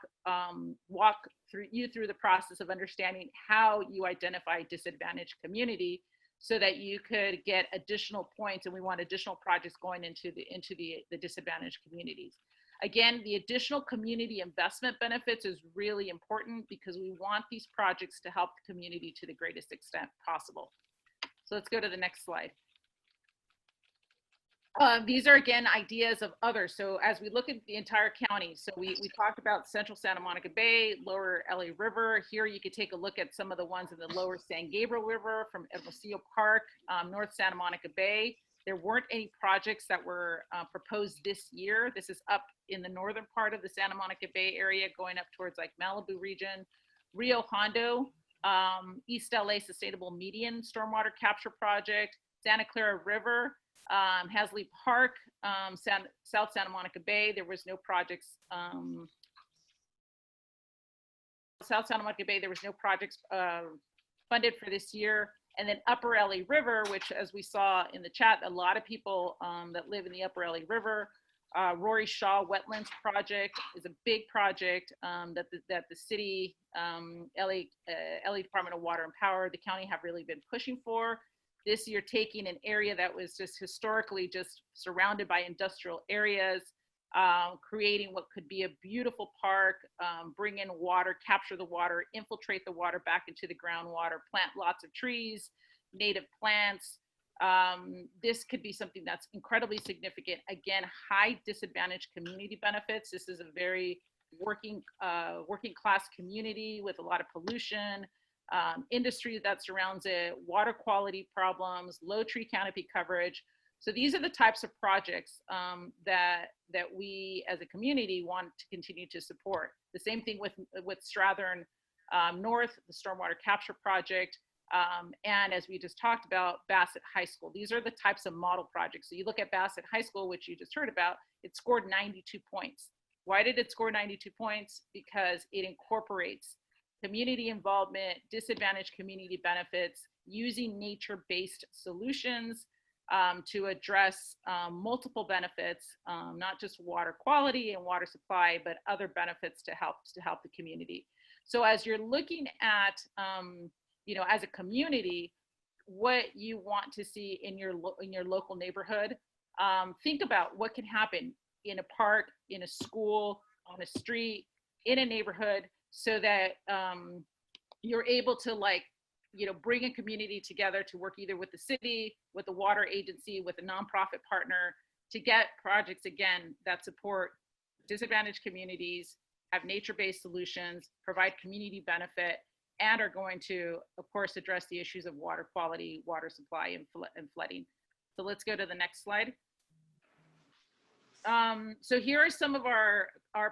through the process of understanding how you identify disadvantaged community, so that you could get additional points, and we want additional projects going into the disadvantaged communities. Again, the additional community investment benefits is really important because we want these projects to help the community to the greatest extent possible. So let's go to the next slide. These are, again, ideas of others. So as we look at the entire county, so we talked about Central Santa Monica Bay, Lower LA River. Here you could take a look at some of the ones in the Lower San Gabriel River from Hermosillo Park, North Santa Monica Bay. There weren't any projects that were proposed this year. This is up in the northern part of the Santa Monica Bay area, going up towards like Malibu region. Rio Hondo, East LA Sustainable Median Stormwater Capture Project, Santa Clara River, Hasley Park, South Santa Monica Bay. There was no projects. South Santa Monica Bay, there was no projects funded for this year. And then Upper LA River, which, as we saw in the chat, a lot of people that live in the Upper LA River. Rory Shaw Wetlands Project is a big project that the city, LA Department of Water and Power, the county have really been pushing for. This year, taking an area that was just historically just surrounded by industrial areas, creating what could be a beautiful park, bring in water, capture the water, infiltrate the water back into the groundwater, plant lots of trees, native plants. This could be something that's incredibly significant. Again, high disadvantaged community benefits. This is a very working class community with a lot of pollution, industry that surrounds it, water quality problems, low tree canopy coverage. So these are the types of projects that we as a community want to continue to support. The same thing with Strathern North, the Stormwater Capture Project, and as we just talked about, Bassett High School. These are the types of model projects. So you look at Bassett High School, which you just heard about, it scored 92 points. Why did it score 92 points? Because it incorporates community involvement, disadvantaged community benefits, using nature-based solutions to address multiple benefits, not just water quality and water supply, but other benefits to help the community. So as you're looking at, as a community, what you want to see in your local neighborhood, think about what can happen in a park, in a school, on a street, in a neighborhood, so that you're able to bring a community together to work either with the city, with the water agency, with a nonprofit partner to get projects, again, that support disadvantaged communities, have nature-based solutions, provide community benefit, and are going to, of course, address the issues of water quality, water supply, and flooding. So let's go to the next slide. So here are some of our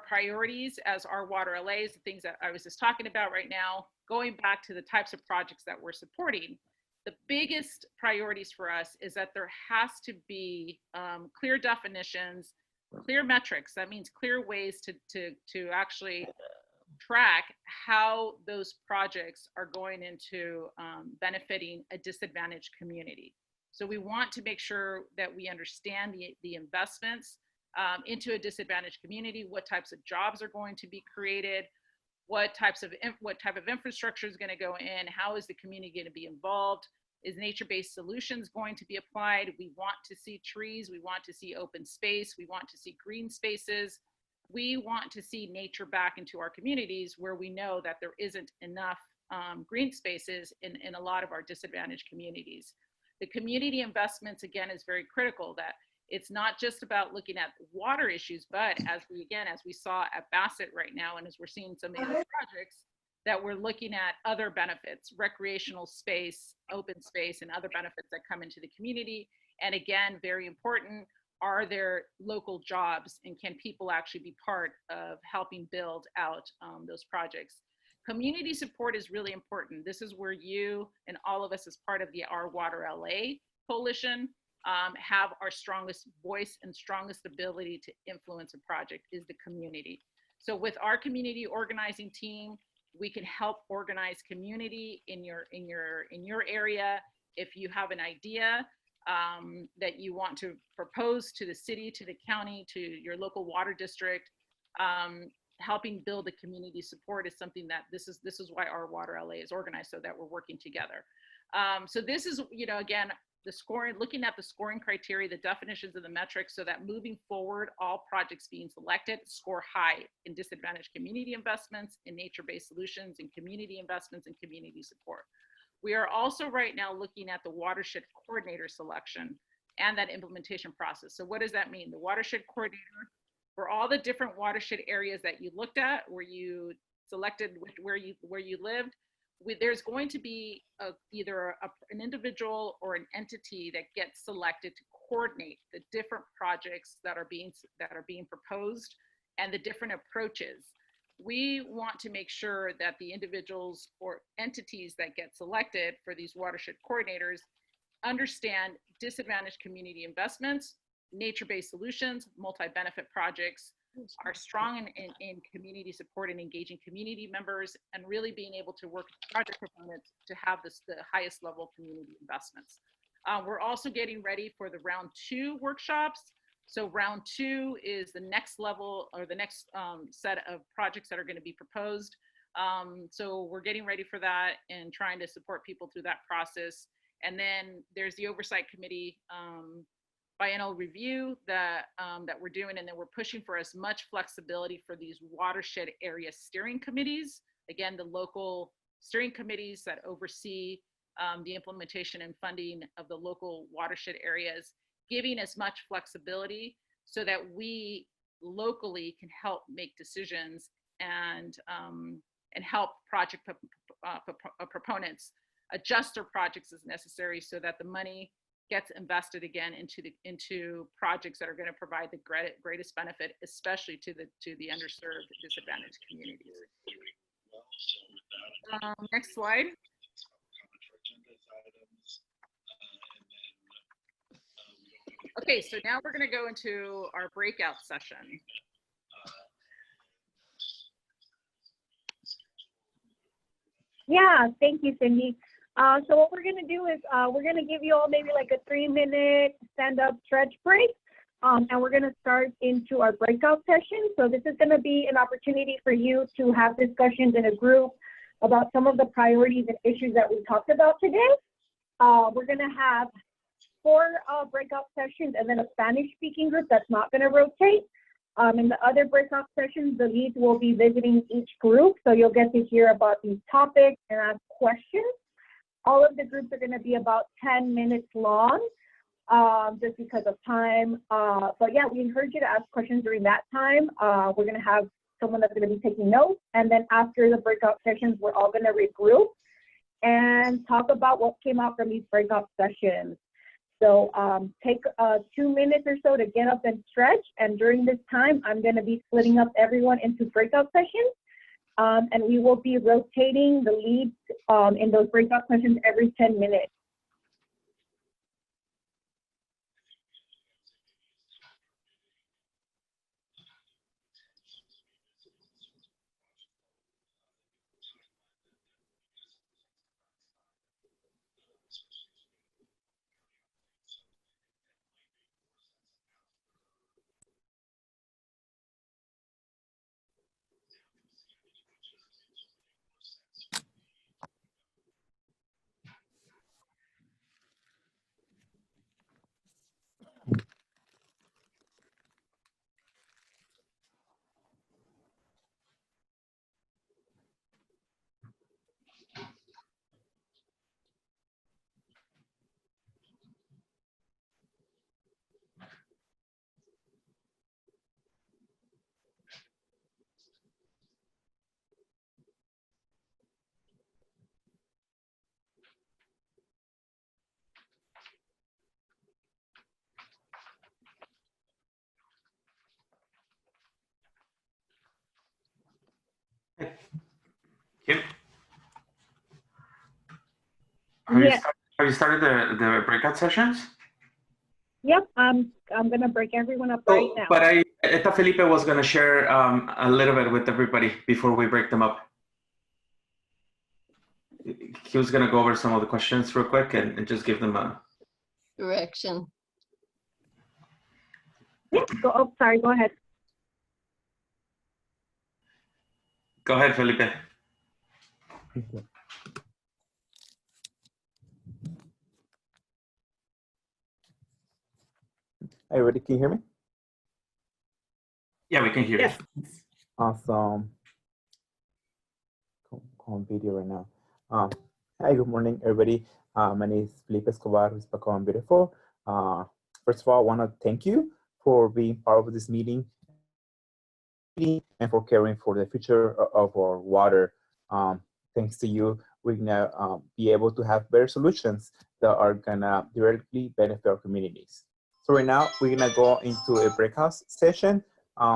priorities as OurWaterLA, the things that I was just talking about right now. Going back to the types of projects that we're supporting, the biggest priorities for us is that there has to be clear definitions, clear metrics. That means clear ways to actually track how those projects are going into benefiting a disadvantaged community. So we want to make sure that we understand the investments into a disadvantaged community, what types of jobs are going to be created, what type of infrastructure is going to go in, how is the community going to be involved, is nature-based solutions going to be applied. We want to see trees, we want to see open space, we want to see green spaces. We want to see nature back into our communities where we know that there isn't enough green spaces in a lot of our disadvantaged communities. The community investments, again, is very critical, that It's not just about looking at water issues, but as we saw at Bassett right now, and as we're seeing some of the other projects, that we're looking at other benefits, recreational space, open space, and other benefits that come into the community. And again, very important, are there local jobs, and can people actually be part of helping build out those projects? Community support is really important. This is where you and all of us as part of the OurWaterLA coalition have our strongest voice and strongest ability to influence a project is the community. So with our community organizing team, we can help organize community in your area. If you have an idea that you want to propose to the city, to the county, to your local water district, helping build the community support is something that this is why OurWaterLA is organized, so that we're working together. So this is, again, the scoring, looking at the scoring criteria, the definitions of the metrics, so that moving forward, all projects being selected score high in disadvantaged community investments, in nature-based solutions, in community investments, and community support. We are also right now looking at the watershed coordinator selection and that implementation process. So what does that mean? The watershed coordinator, for all the different watershed areas that you looked at, where you selected where you lived, there's going to be either an individual or an entity that gets selected to coordinate the different projects that are being proposed and the different approaches. We want to make sure that the individuals or entities that get selected for these watershed coordinators understand disadvantaged community investments, nature-based solutions, multi-benefit projects, are strong in community support and engaging community members, and really being able to work with project proponents to have the highest level of community investments. We're also getting ready for the round 2 workshops. So round 2 is the next level, or the next set of projects that are going to be proposed. So we're getting ready for that and trying to support people through that process. And then there's the oversight committee biennial review that we're doing, and then we're pushing for as much flexibility for these watershed area steering committees. Again, the local steering committees that oversee the implementation and funding of the local watershed areas, giving as much flexibility so that we locally can help make decisions and help project proponents adjust their projects as necessary, so that the money gets invested again into projects that are going to provide the greatest benefit, especially to the underserved, disadvantaged communities. Next slide. Okay, so now we're going to go into our breakout session. Yeah, thank you, Cindy. So what we're going to do is we're going to give you all maybe like a 3-minute stand-up stretch break, and we're going to start into our breakout session. So this is going to be an opportunity for you to have discussions in a group about some of the priorities and issues that we talked about today. We're going to have 4 breakout sessions and then a Spanish-speaking group that's not going to rotate. In the other breakout sessions, the leads will be visiting each group, so you'll get to hear about these topics and ask questions. All of the groups are going to be about 10 minutes long, just because of time. But yeah, we encourage you to ask questions during that time. We're going to have someone that's going to be taking notes. And then after the breakout sessions, we're all going to regroup and talk about what came out from these breakout sessions. So take 2 minutes or so to get up and stretch. And during this time, I'm going to be splitting up everyone into breakout sessions. And we will be rotating the leads in those breakout sessions every 10 minutes. Kim, Yes. have you started the breakout sessions? Yep, I'm gonna break everyone up right now. But I thought Felipe was going to share a little bit with everybody before we break them up. He was going to go over some of the questions real quick and just give them a. Direction. Yeah, oh, sorry, go ahead. Go ahead, Felipe. Okay. Hey, everybody, can you hear me? Yeah, we can hear Yes. you. Awesome. Go on video right now. Hi, good morning, everybody. My name is Felipe Escobar, who's Paco and Beautiful. First of all, I want to thank you for being part of this meeting and for caring for the future of our water. Thanks to you, we're gonna be able to have better solutions that are gonna directly benefit our communities. So right now, we're gonna go into a breakout session.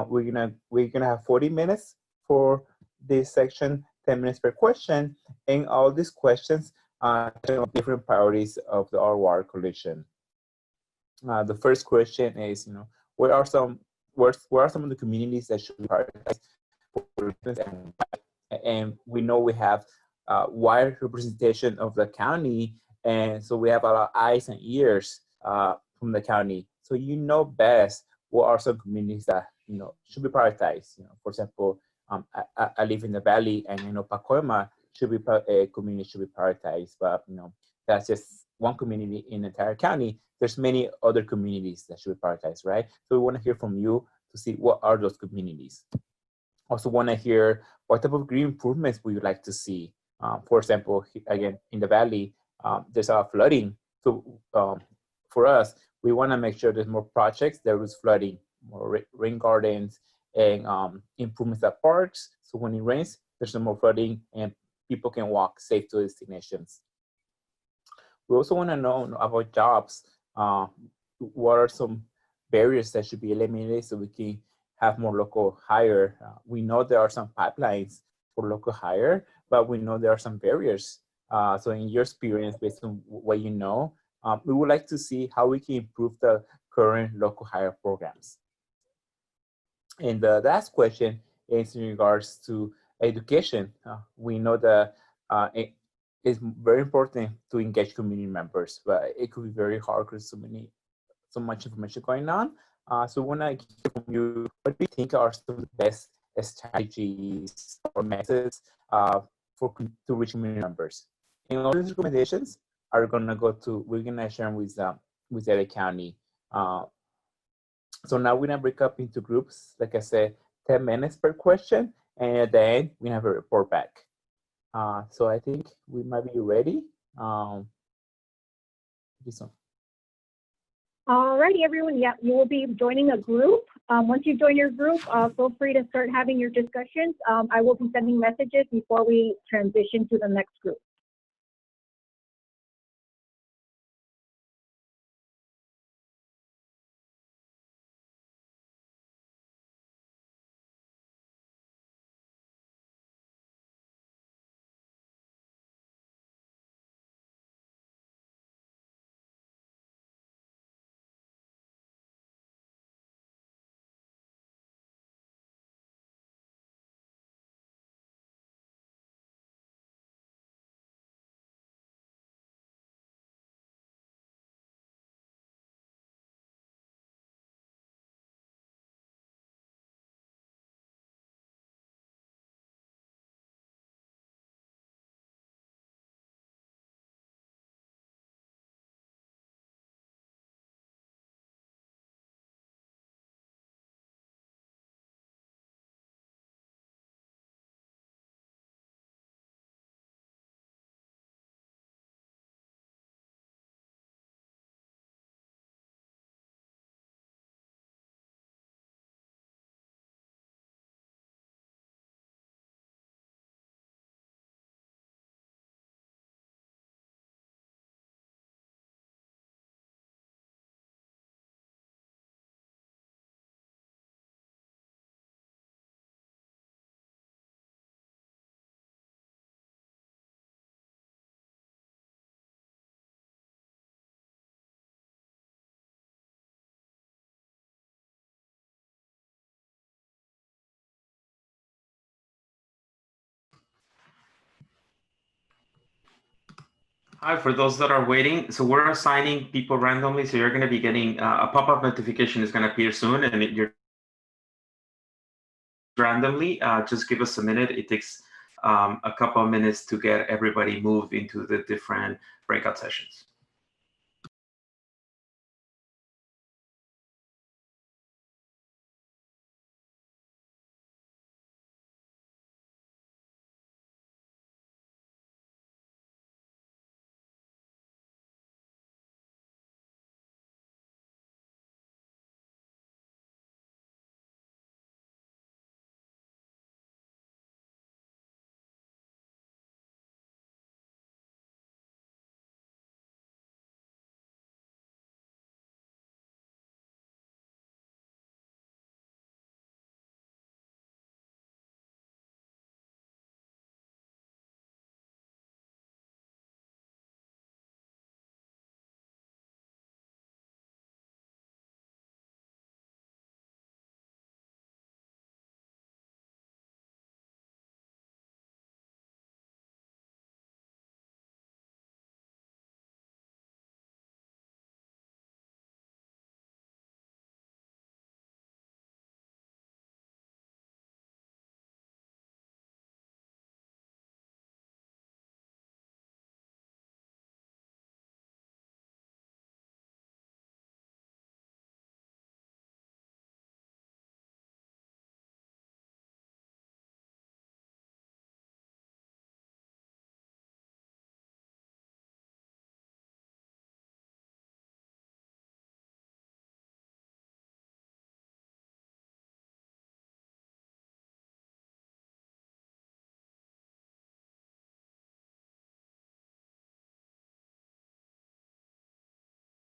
We're gonna have 40 minutes for this section, 10 minutes per question, and all these questions are different priorities of the Our Water Coalition. The first question is, where are some of the communities that should be prioritized for and we know we have wide representation of the county, and so we have a lot of eyes and ears from the county. So best what are some communities that should be prioritized. For example, I live in the valley, and Pacoima community should be prioritized, but that's just one community in the entire county. There's many other communities that should be prioritized, right? So we want to hear from you to see what are those communities. Also want to hear what type of green improvements we would like to see. For example, again, in the valley, there's a lot of flooding. So for us, we want to make sure there's more projects, there is flooding, more rain gardens, and improvements at parks. So when it rains, there's no more flooding and people can walk safe to destinations. We also want to know about jobs. What are some barriers that should be eliminated so we can have more local hire? We know there are some pipelines for local hire, but we know there are some barriers. So in your experience, based on what you know, we would like to see how we can improve the current local hire programs. And the last question is in regards to education. We know that it's very important to engage community members, but it could be very hard because so much information going on. So when I hear from you, what do you think are some of the best strategies or methods to reach community members? And all these recommendations are we're gonna share them with LA County. So now we're gonna break up into groups, like I said, 10 minutes per question, and at the end, we have a report back. So I think we might be ready. Alrighty, everyone. Yeah, you will be joining a group. Once you join your group, feel free to start having your discussions. I will be sending messages before we transition to the next group. Hi, for those that are waiting, so we're assigning people randomly, so you're going to be getting a pop-up notification is going to appear soon, and you're randomly. Just give us a minute. It takes a couple of minutes to get everybody moved into the different breakout sessions.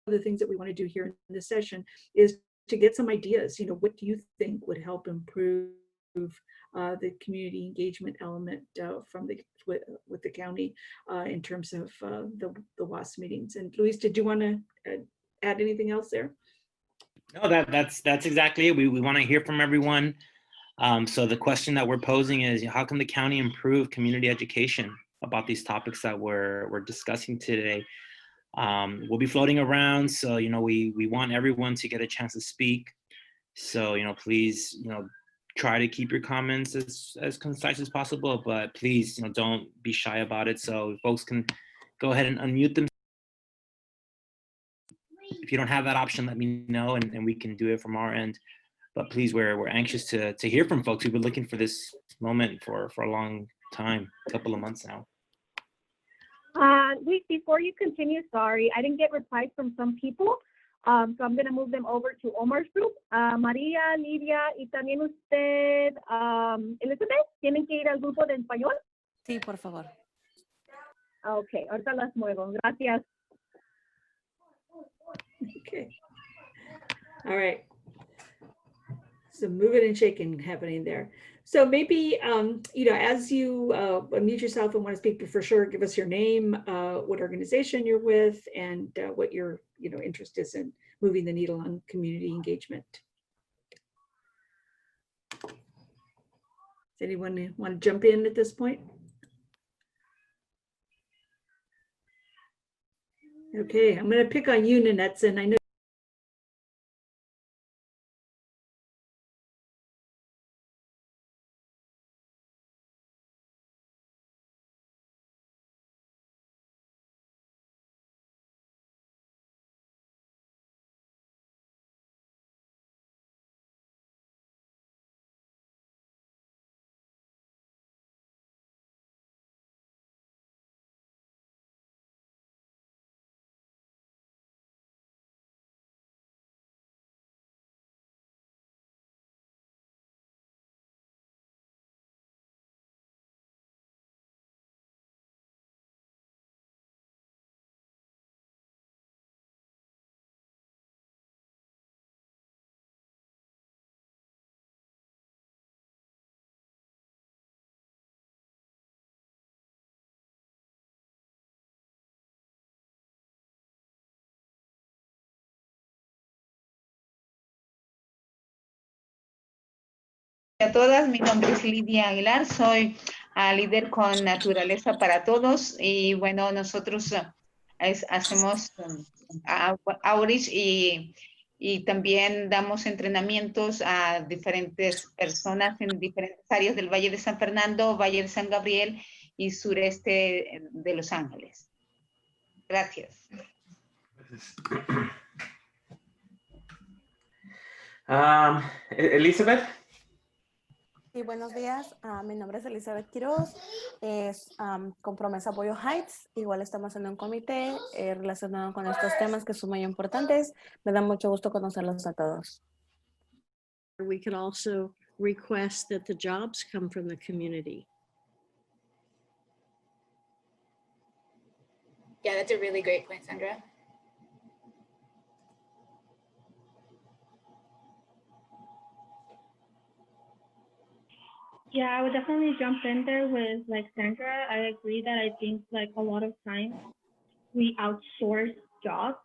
The things that we want to do here in this session is to get some ideas. What do you think would help improve the community engagement element from with the county in terms of the WAS meetings? And Luis, did you want to add anything else there? No, that's exactly it. We want to hear from everyone. So the question that we're posing is, how can the county improve community education about these topics that we're discussing today? We'll be floating around, so we want everyone to get a chance to speak. So please try to keep your comments as concise as possible, but please don't be shy about it. So folks can go ahead and unmute them. If you don't have that option, let me know, and we can do it from our end. But please, we're anxious to hear from folks. We've been looking for this moment for a long time, a couple of months now. Luis, before you continue, sorry, I didn't get replies from some people, so I'm going to move them over to Omar's group. María, Lidia, y también usted, Elizabeth, ¿tienen que ir al grupo de español? Sí, por favor. Ok, ahorita las muevo. Gracias. Okay. All right. So moving and shaking happening there. So maybe, as you unmute yourself and want to speak, but for sure, give us your name, what organization you're with, and what your interest is in moving the needle on community engagement. Does anyone want to jump in at this point? Okay, I'm going to pick on you, Nanetson. I know. A todas, mi nombre es Lidia Aguilar, soy líder con Naturaleza para Todos y bueno, nosotros hacemos outreach y también damos entrenamientos a diferentes personas en diferentes áreas del Valle de San Fernando, Valle de San Gabriel y sureste de Los Ángeles. Gracias. Elizabeth. Sí, buenos días. Mi nombre es Elizabeth Quiroz. Con Promesa Apoyo Heights. Igual estamos en un comité relacionado con estos temas que son muy importantes. Me da mucho gusto conocerlos a todos. We could also request that the jobs come from the community. Yeah, that's a really great point, Sandra. Yeah, I would definitely jump in there with like Sandra. I agree that I think like a lot of times we outsource jobs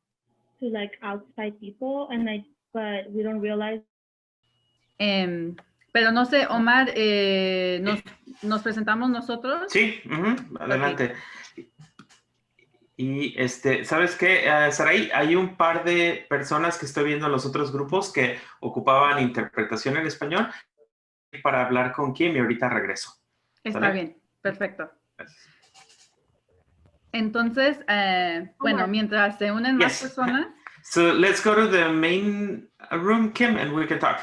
to like outside people but we don't realize. Pero no sé, Omar, nos presentamos nosotros. Sí, adelante. Okay. Y ¿sabes qué, Sarai? Hay un par de personas que estoy viendo en los otros grupos que ocupaban interpretación en español para hablar con Kim y ahorita regreso. Está bien, perfecto. Gracias. Entonces, bueno, mientras se unen más personas. So let's go to the main room, Kim, and we can talk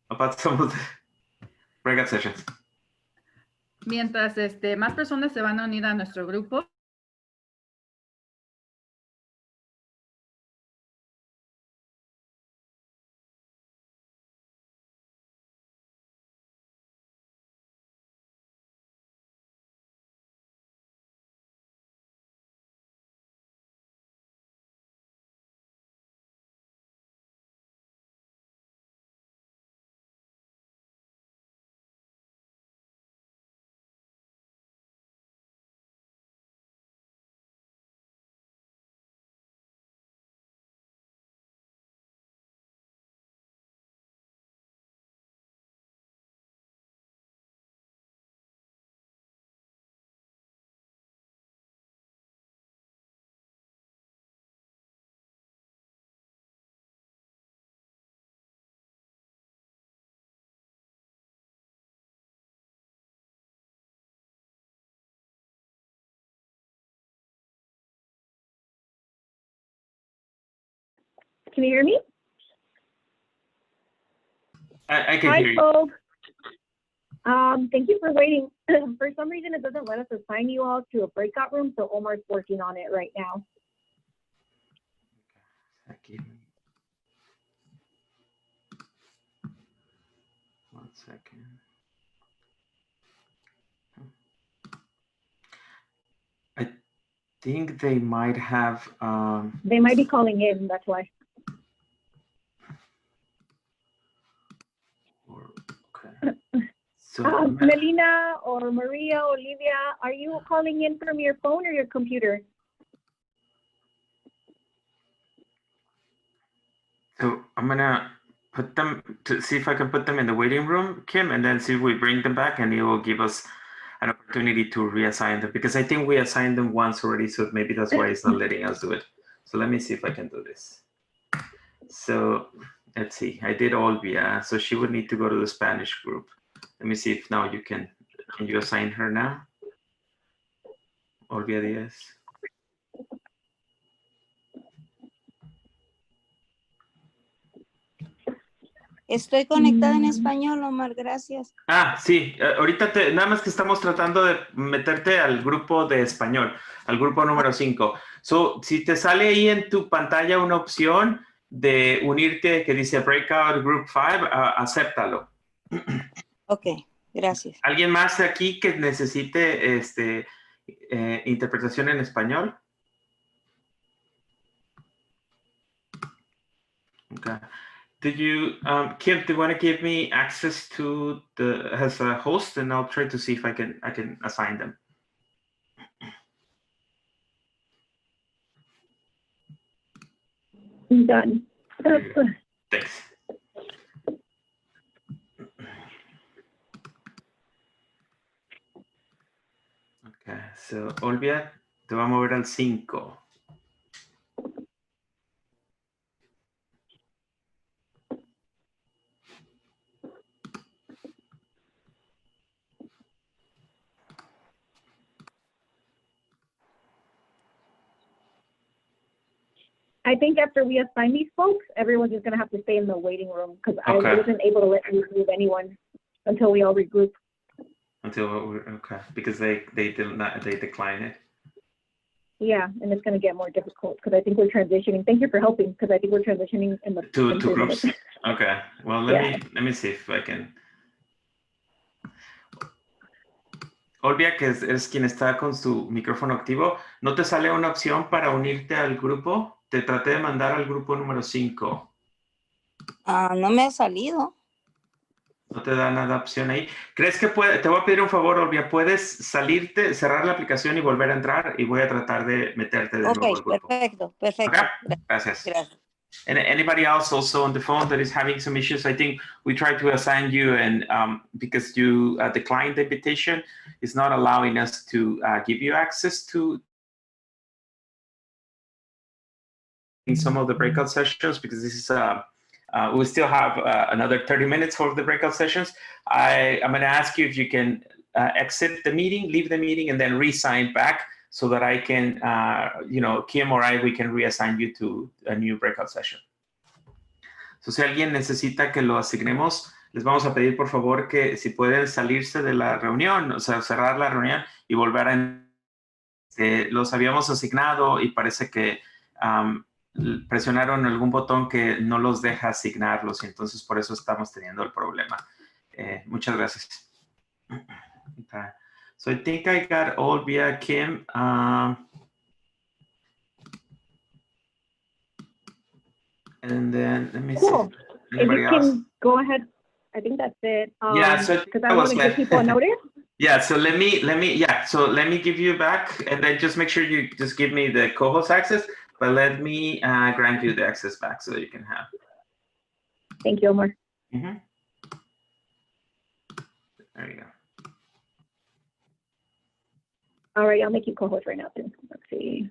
about some of the breakout sessions. Mientras más personas se van a unir a nuestro grupo. Can you hear me? I can hear you. Hi, folks. Thank you for waiting. For some reason, it doesn't let us assign you all to a breakout room, so Omar's working on it right now. Okay. 1 second. I think they might have. They might be calling in, that's why. Okay. So, Melina or Maria, Olivia, are you calling in from your phone or your computer? So I'm gonna put them to see if I can put them in the waiting room, Kim, and then see if we bring them back, and it will give us an opportunity to reassign them, because I think we assigned them once already, so maybe that's why it's not letting us do it. So let me see if I can do this. So let's see, I did Olvia, so she would need to go to the Spanish group. Let me see if now can you assign her now? Olvia Diaz. Estoy conectada en español, Omar, gracias. Sí, ahorita nada más que estamos tratando de meterte al grupo de español, al grupo número 5. So, si te sale ahí en tu pantalla una opción de unirte que dice Breakout Group 5, acéptalo. Ok, gracias. ¿Alguien más aquí que necesite interpretación en español? Okay. Did you, Kim, do you want to give me access to as a host, and I'll try to see if I can assign them. Done. Thanks. Okay, so Olvia, te va a mover al 5. I think after we assign these folks, everyone's just gonna have to stay in the waiting room because I Okay. wasn't able to let you move anyone until we all regroup. Okay, because they decline it. Yeah, and it's gonna get more difficult because I think we're transitioning. Thank you for helping because I think we're transitioning in the Two in 3 groups. minutes. Okay. Well, let me see if I can. Olvia, que eres quien está con su micrófono activo, ¿no te sale una opción para unirte al grupo? Te traté de mandar al grupo número 5. No me ha salido. No te da nada opción ahí. ¿Crees que puede? Te voy a pedir un favor, Olvia. ¿Puedes salirte, cerrar la aplicación y volver a entrar? Y voy a tratar de meterte de nuevo al grupo. Perfecto. Okay? Gracias. And anybody else also on the phone that is having some issues? I think we tried to assign you, and because you declined the invitation, it's not allowing us to give you access to some of the breakout sessions because this is we still have another 30 minutes for the breakout sessions. I'm going to ask you if you can exit the meeting, leave the meeting, and then re-sign back so that I can, Kim or we can reassign you to a new breakout session. So, si alguien necesita que lo asignemos, les vamos a pedir por favor que si pueden salirse de la reunión, o sea, cerrar la reunión y volver a... los habíamos asignado y parece que presionaron algún botón que no los deja asignarlos y entonces por eso estamos teniendo el problema. Muchas gracias. Okay. So I think I got all via Kim. And then let me Cool. see. If Anybody you else? can go ahead. I think that's it. Yeah, so because I want to give people a notice. Yeah, so let me give you back and then just make sure you just give me the co-host access, but let me grant you the access back so that you can have. Thank you, Omar. Mm-hmm. There you go. All right, I'll make you co-host right now too. Let's see.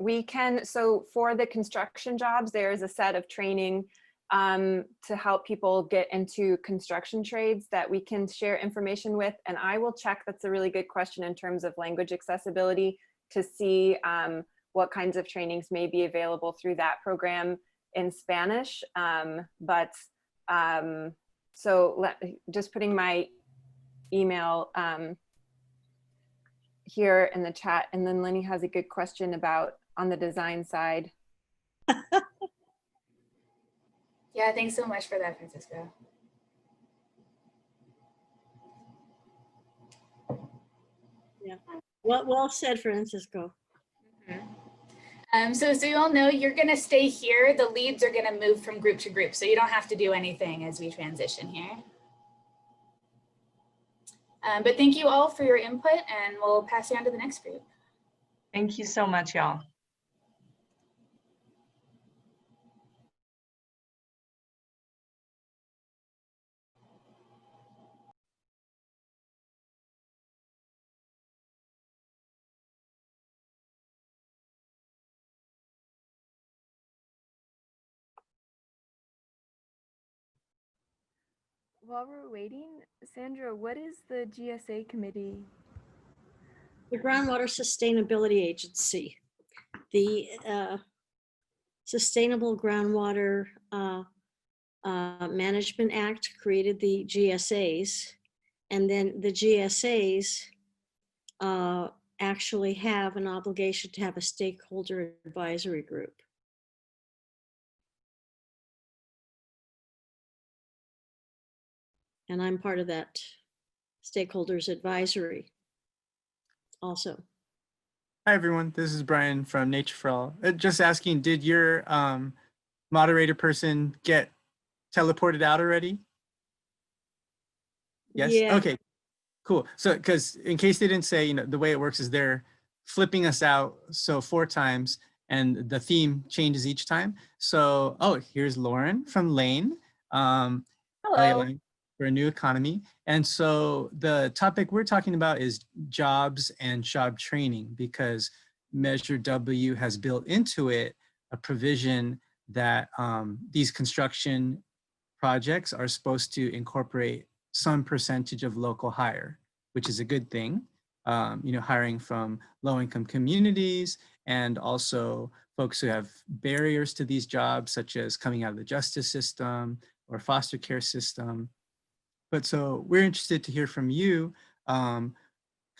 We can, so for the construction jobs, there is a set of training to help people get into construction trades that we can share information with. And I will check, that's a really good question in terms of language accessibility to see what kinds of trainings may be available through that program in Spanish. So just putting my email here in the chat, and then Lenny has a good question about on the design side. Yeah, thanks so much for that, Francisco. Yeah, well said, Francisco. Mm-hmm. So you all know you're going to stay here. The leads are going to move from group to group, so you don't have to do anything as we transition here. But thank you all for your input, and we'll pass you on to the next group. Thank you so much, y'all. While we're waiting, Sandra, what is the GSA committee? The Groundwater Sustainability Agency. The Sustainable Groundwater Management Act created the GSAs, and then the GSAs actually have an obligation to have a stakeholder advisory group. And I'm part of that Stakeholders Advisory also. Hi, everyone. This is Brian from Nature for All. Just asking, did your moderator person get teleported out already? Yes? Yeah. Okay, cool. So, because in case they didn't say, the way it works is they're flipping us out, so 4 times, and the theme changes each time. So, oh, here's Lauren from Lane. Hello. For a new economy. And so the topic we're talking about is jobs and job training, because Measure W has built into it a provision that these construction projects are supposed to incorporate some percentage of local hire, which is a good thing. Hiring from low-income communities and also folks who have barriers to these jobs, such as coming out of the justice system or foster care system. But so we're interested to hear from you, kind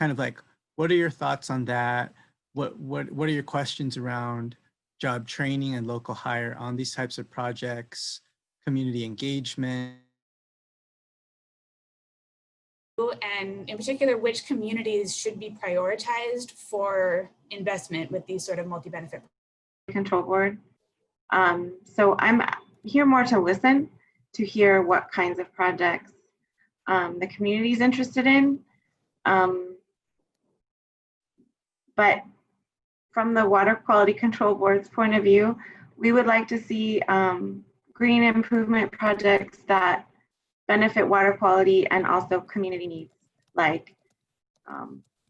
of like, what are your thoughts on that? What are your questions around job training and local hire on these types of projects, community engagement? And in particular, which communities should be prioritized for investment with these sort of multi-benefit Control board. So I'm here more to listen, to hear what kinds of projects the community is interested in. But from the Water Quality Control Board's point of view, we would like to see green improvement projects that benefit water quality and also community needs, like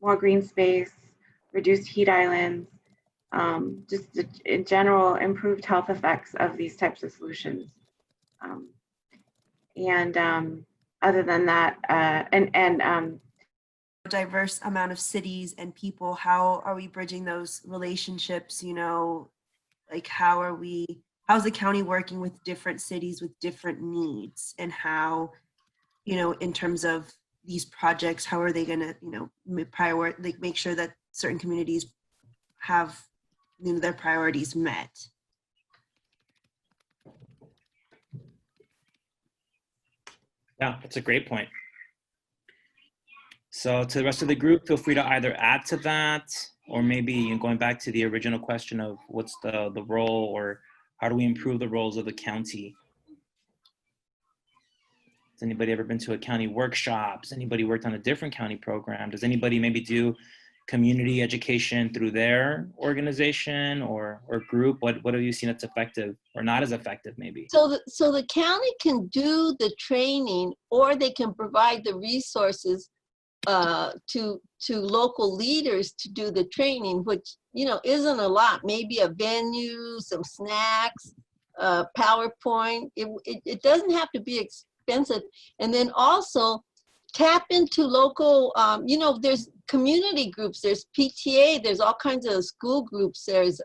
more green space, reduced heat islands, just in general improved health effects of these types of solutions. Other than that, diverse amount of cities and people, how are we bridging those relationships? Like how's the county working with different cities with different needs, and how, in terms of these projects, how are they going to, make sure that certain communities have, their priorities met? Yeah, that's a great point. So to the rest of the group, feel free to either add to that, or maybe going back to the original question of what's the role, or how do we improve the roles of the county? Has anybody ever been to a county workshop? Has anybody worked on a different county program? Does anybody maybe do community education through their organization or group? What have you seen that's effective or not as effective maybe? So the county can do the training, or they can provide the resources to local leaders to do the training, which isn't a lot. Maybe a venue, some snacks, PowerPoint. It doesn't have to be expensive. And then also tap into local, there's community groups, there's PTA, there's all kinds of school groups, there's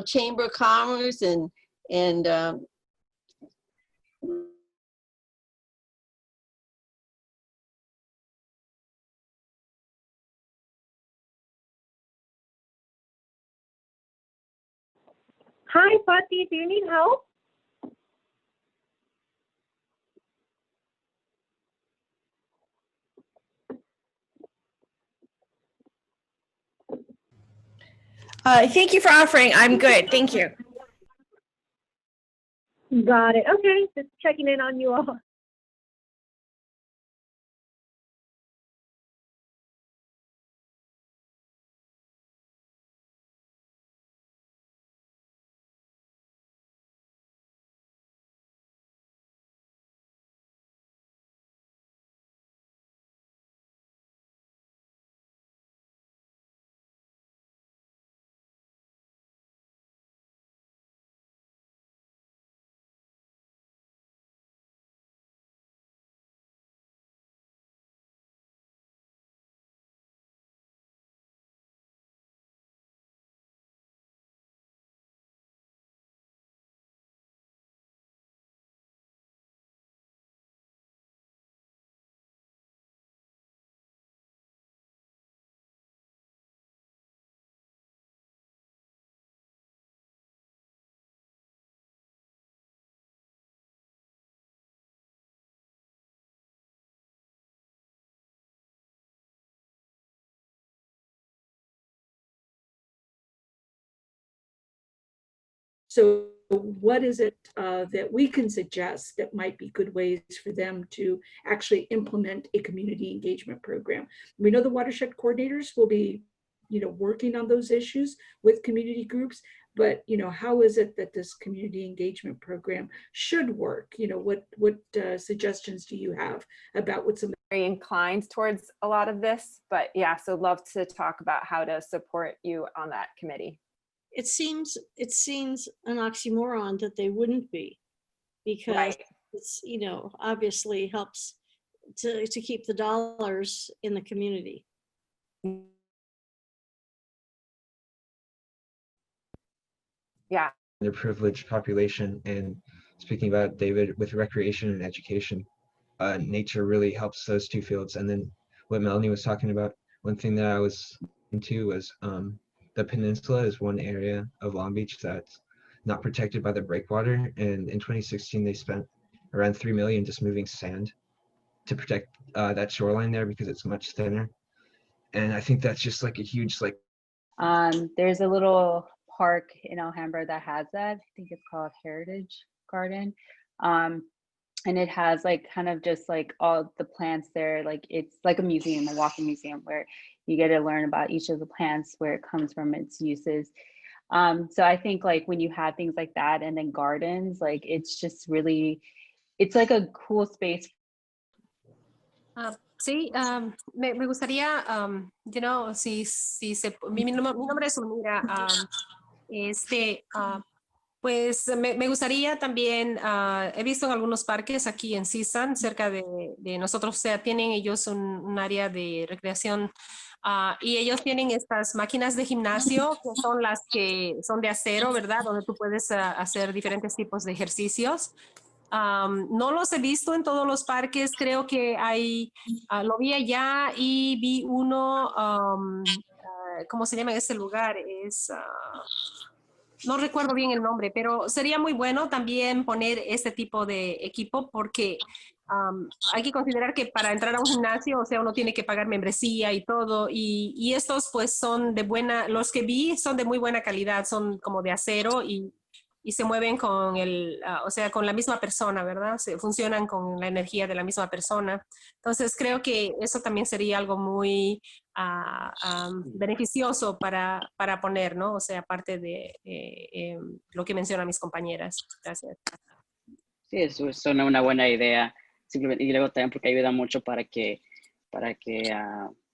Chamber of Commerce and Hi, Patty, do you need help? Thank you for offering. I'm good. Thank you. Got it. Okay, just checking in on you all. So what is it that we can suggest that might be good ways for them to actually implement a community engagement program? We know the watershed coordinators will be, working on those issues with community groups, but, how is it that this community engagement program should work? What suggestions do you have about what some Very inclined towards a lot of this, but yeah, so love to talk about how to support you on that committee. It seems an oxymoron that they wouldn't be, because it's, obviously helps to keep the dollars in the community. Yeah. Underprivileged population, and speaking about David with recreation and education, nature really helps those two fields. And then what Melanie was talking about, one thing that I was into was the peninsula is one area of Long Beach that's not protected by the breakwater, and in 2016 they spent around $3 million just moving sand to protect that shoreline there because it's much thinner. And I think that's just like a huge there's a little park in Alhambra that has that. I think it's called Heritage Garden. And it has like kind of just like all the plants there. Like it's like a museum, a walking museum, where you get to learn about each of the plants, where it comes from, its uses. So I think like when you have things like that and then gardens, like it's just really, it's like a cool space. Sí, me gustaría, mi nombre es Ulmira, pues me gustaría también, he visto en algunos parques aquí en CISAN, cerca de nosotros, o sea, tienen ellos un área de recreación y ellos tienen estas máquinas de gimnasio que son las que son de acero, ¿verdad? Donde tú puedes hacer diferentes tipos de ejercicios. No los he visto en todos los parques, creo que hay, lo vi allá y vi uno, ¿cómo se llama ese lugar? No recuerdo bien el nombre, pero sería muy bueno también poner este tipo de equipo, porque hay que considerar que para entrar a un gimnasio, o sea, uno tiene que pagar membresía y todo, y estos pues son de buena, los que vi son de muy buena calidad, son como de acero y se mueven con o sea, con la misma persona, ¿verdad? Funcionan con la energía de la misma persona. Entonces creo que eso también sería algo muy beneficioso para poner, ¿no? O sea, aparte de lo que mencionan mis compañeras. Gracias. Sí, eso suena una buena idea. Simplemente, y luego también porque ayuda mucho para que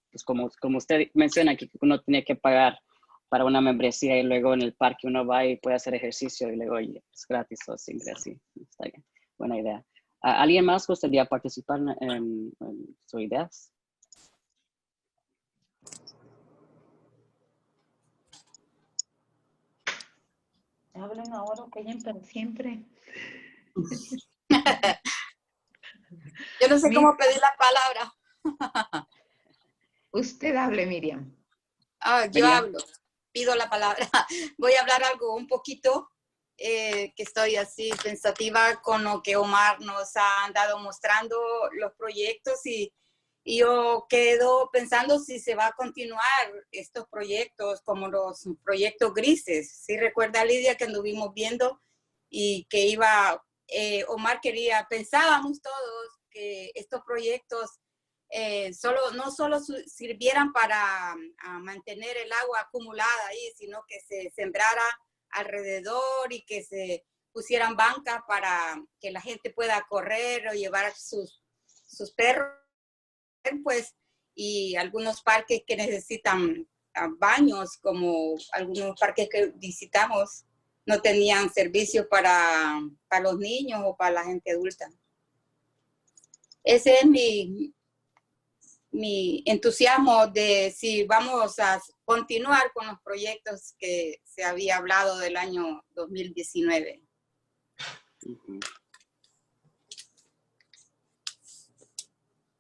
pues como usted menciona, que uno tiene que pagar para una membresía y luego en el parque uno va y puede hacer ejercicio y luego es gratis o siempre así. Está bien. Buena idea. ¿Alguien más gustaría participar en sus ideas? Hablen ahora o callen para siempre. Yo no sé cómo pedir la palabra. Usted hable, Miriam. Yo hablo, pido la palabra. Voy a hablar algo un poquito, que estoy así pensativa con lo que Omar nos ha andado mostrando, los proyectos, y yo quedo pensando si se va a continuar estos proyectos como los proyectos grises. ¿Sí recuerda, Lidia, que anduvimos viendo y que Omar pensábamos todos que estos proyectos no solo sirvieran para mantener el agua acumulada ahí, sino que se sembrara alrededor y que se pusieran bancas para que la gente pueda correr o llevar sus perros, pues, y algunos parques que necesitan baños, como algunos parques que visitamos, no tenían servicio para los niños o para la gente adulta. Ese es mi entusiasmo de si vamos a continuar con los proyectos que se había hablado del año 2019.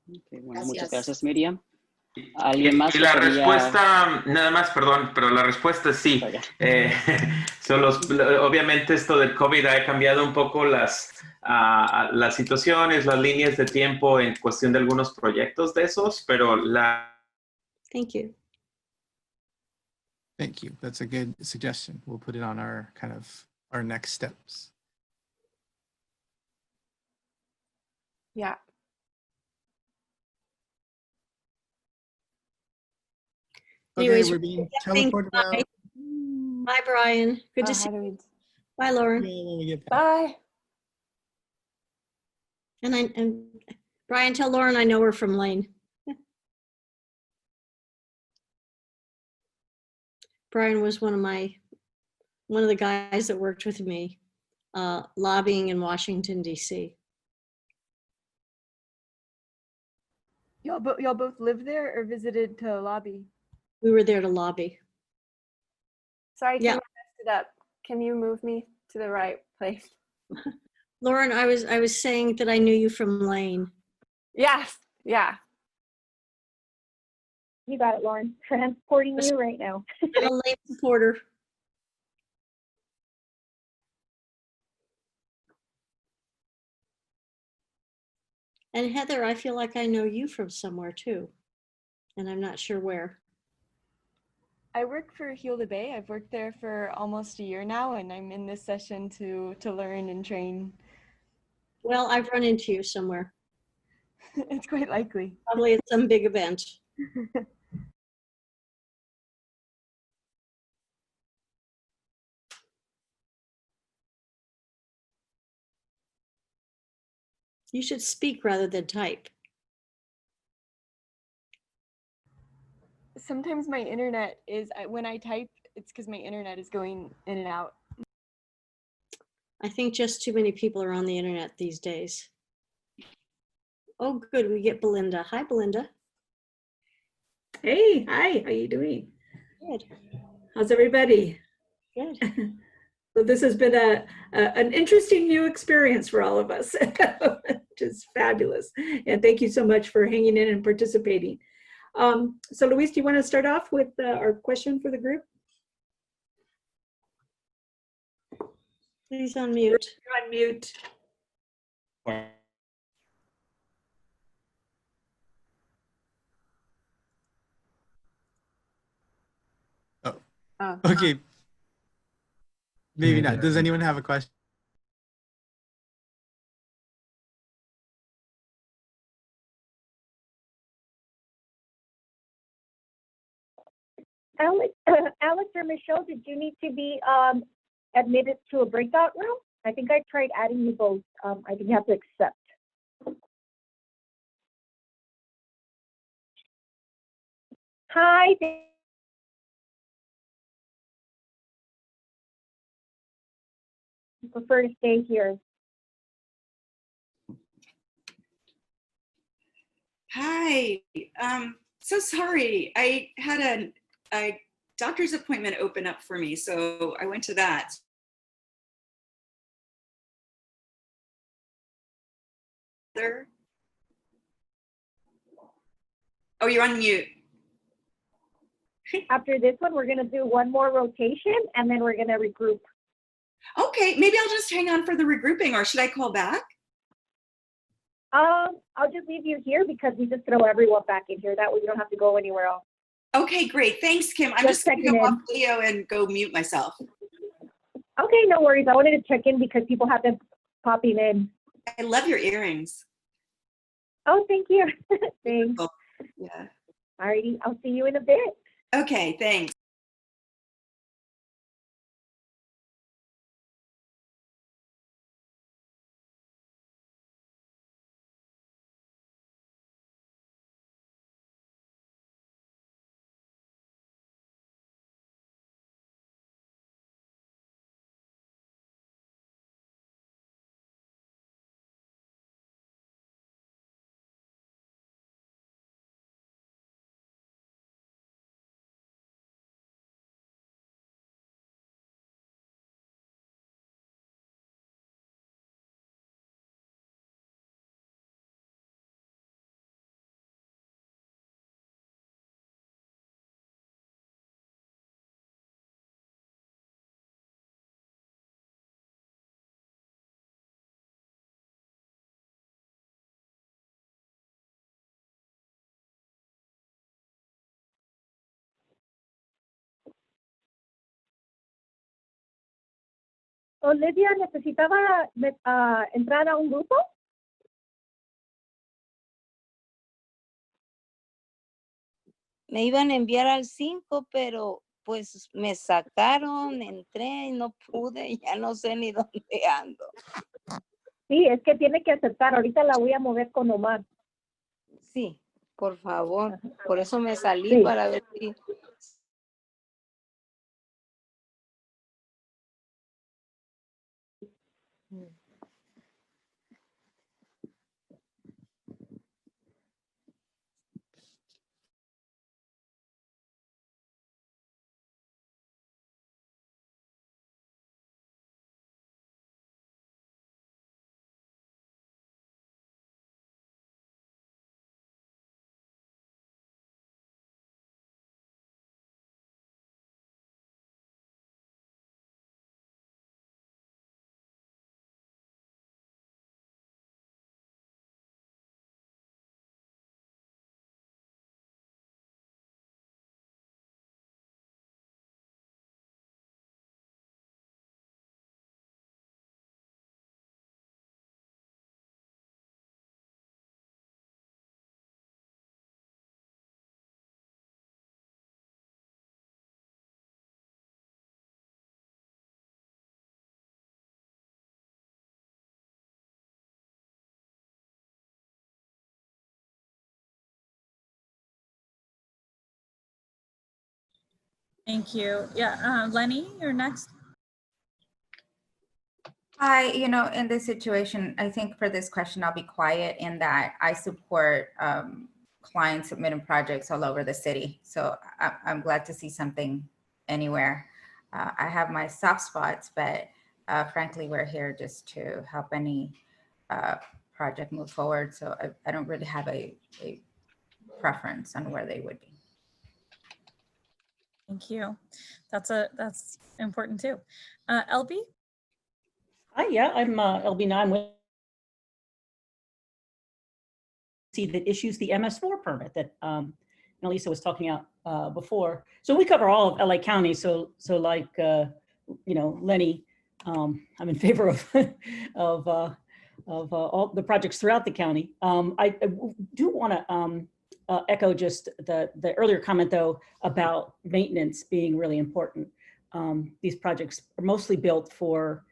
Okay, bueno, muchas gracias, Miriam. ¿Alguien más? Y la respuesta, nada más, perdón, pero la respuesta es sí. Obviamente esto del COVID ha cambiado un poco las situaciones, las líneas de tiempo en cuestión de algunos proyectos de esos, pero Thank you. Thank you. That's a good suggestion. We'll put it on our kind of our next steps. Yeah. Okay, Anyways, we're being saying teleported bye. out. Bye, Brian. Good to Oh, see how do you. we- Bye, Lauren. Yeah, when we get back. Bye. And Brian, tell Lauren I know her from Lane. Brian was one of the guys that worked with me lobbying in Washington, D.C. Y'all both lived there or visited to lobby? We were there to lobby. Sorry, Kim, Yeah. I messed it up. Can you move me to the right place? Lauren, I was saying that I knew you from Lane. Yes. Yeah. You got it, Lauren. Transporting you right now. I'm a Lane supporter. And Heather, I feel like I know you from somewhere too. And I'm not sure where. I work for Heal the Bay. I've worked there for almost a year now, and I'm in this session to learn and train. Well, I've run into you somewhere. It's quite likely. Probably at some big event. You should speak rather than type. Sometimes my internet is, when I type, it's because my internet is going in and out. I think just too many people are on the internet these days. Oh, good. We get Belinda. Hi, Belinda. Hey, hi, how you doing? Good. How's everybody? Good. So this has been an interesting new experience for all of us, which is fabulous. And thank you so much for hanging in and participating. So Luis, do you want to start off with our question for the group? Please unmute. You're on mute. Oh, okay. Maybe not. Does anyone have a question? Alex, Alex or Michelle, did you need to be admitted to a breakout room? I think I tried adding you both. I think you have to accept. Hi. I prefer to stay here. Hi, so sorry. I had a doctor's appointment open up for me, so I went to that. Oh, you're on mute. After this one, we're gonna do one more rotation and then we're gonna regroup. Okay, maybe I'll just hang on for the regrouping, or should I call back? I'll just leave you here because we just throw everyone back in here. That way you don't have to go anywhere else. Okay, great. Thanks, Kim. I'm just gonna go off video and go mute myself. Okay, no worries. I wanted to check in because people have been popping in. I love your earrings. Oh, thank you. Thanks. Yeah. Alrighty, I'll see you in a bit. Okay, thanks. Olivia necesitaba entrar a un grupo. Me iban a enviar al 5, pero pues me sacaron, entré y no pude, ya no sé ni dónde ando. Sí, es que tiene que aceptar. Ahorita la voy a mover con Omar. Sí, por favor. Por eso me salí Sí. para ver si... Thank you. Yeah, Lenny, you're next. Hi, in this situation, I think for this question, I'll be quiet in that I support clients submitting projects all over the city. So I'm glad to see something anywhere. I have my soft spots, but frankly, we're here just to help any project move forward. So I don't really have a preference on where they would be. Thank you. That's important too. LB? Hi, yeah, I'm LB9 I'm with that issues the MS4 permit that Elisa was talking about before. So we cover all of LA County. So like Lenny, I'm in favor of all the projects throughout the county. I do want to echo just the earlier comment though about maintenance being really important. These projects are mostly built for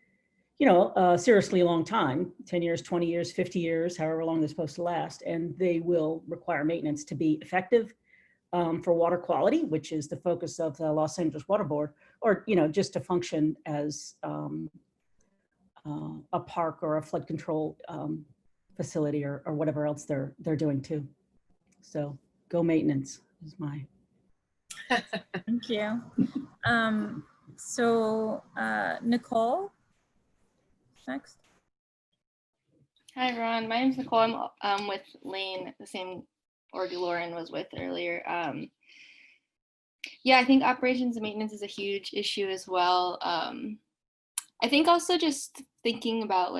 a seriously long time, 10 years, 20 years, 50 years, however long they're supposed to last. And they will require maintenance to be effective for water quality, which is the focus of the Los Angeles Water Board, or, just to function as a park or a flood control facility or whatever else they're doing too. So go maintenance is my. Thank you. Nicole, next. Hi, everyone. My name is Nicole. I'm with Lane, the same org Lauren was with earlier. Yeah, I think operations and maintenance is a huge issue as well. I think also just thinking about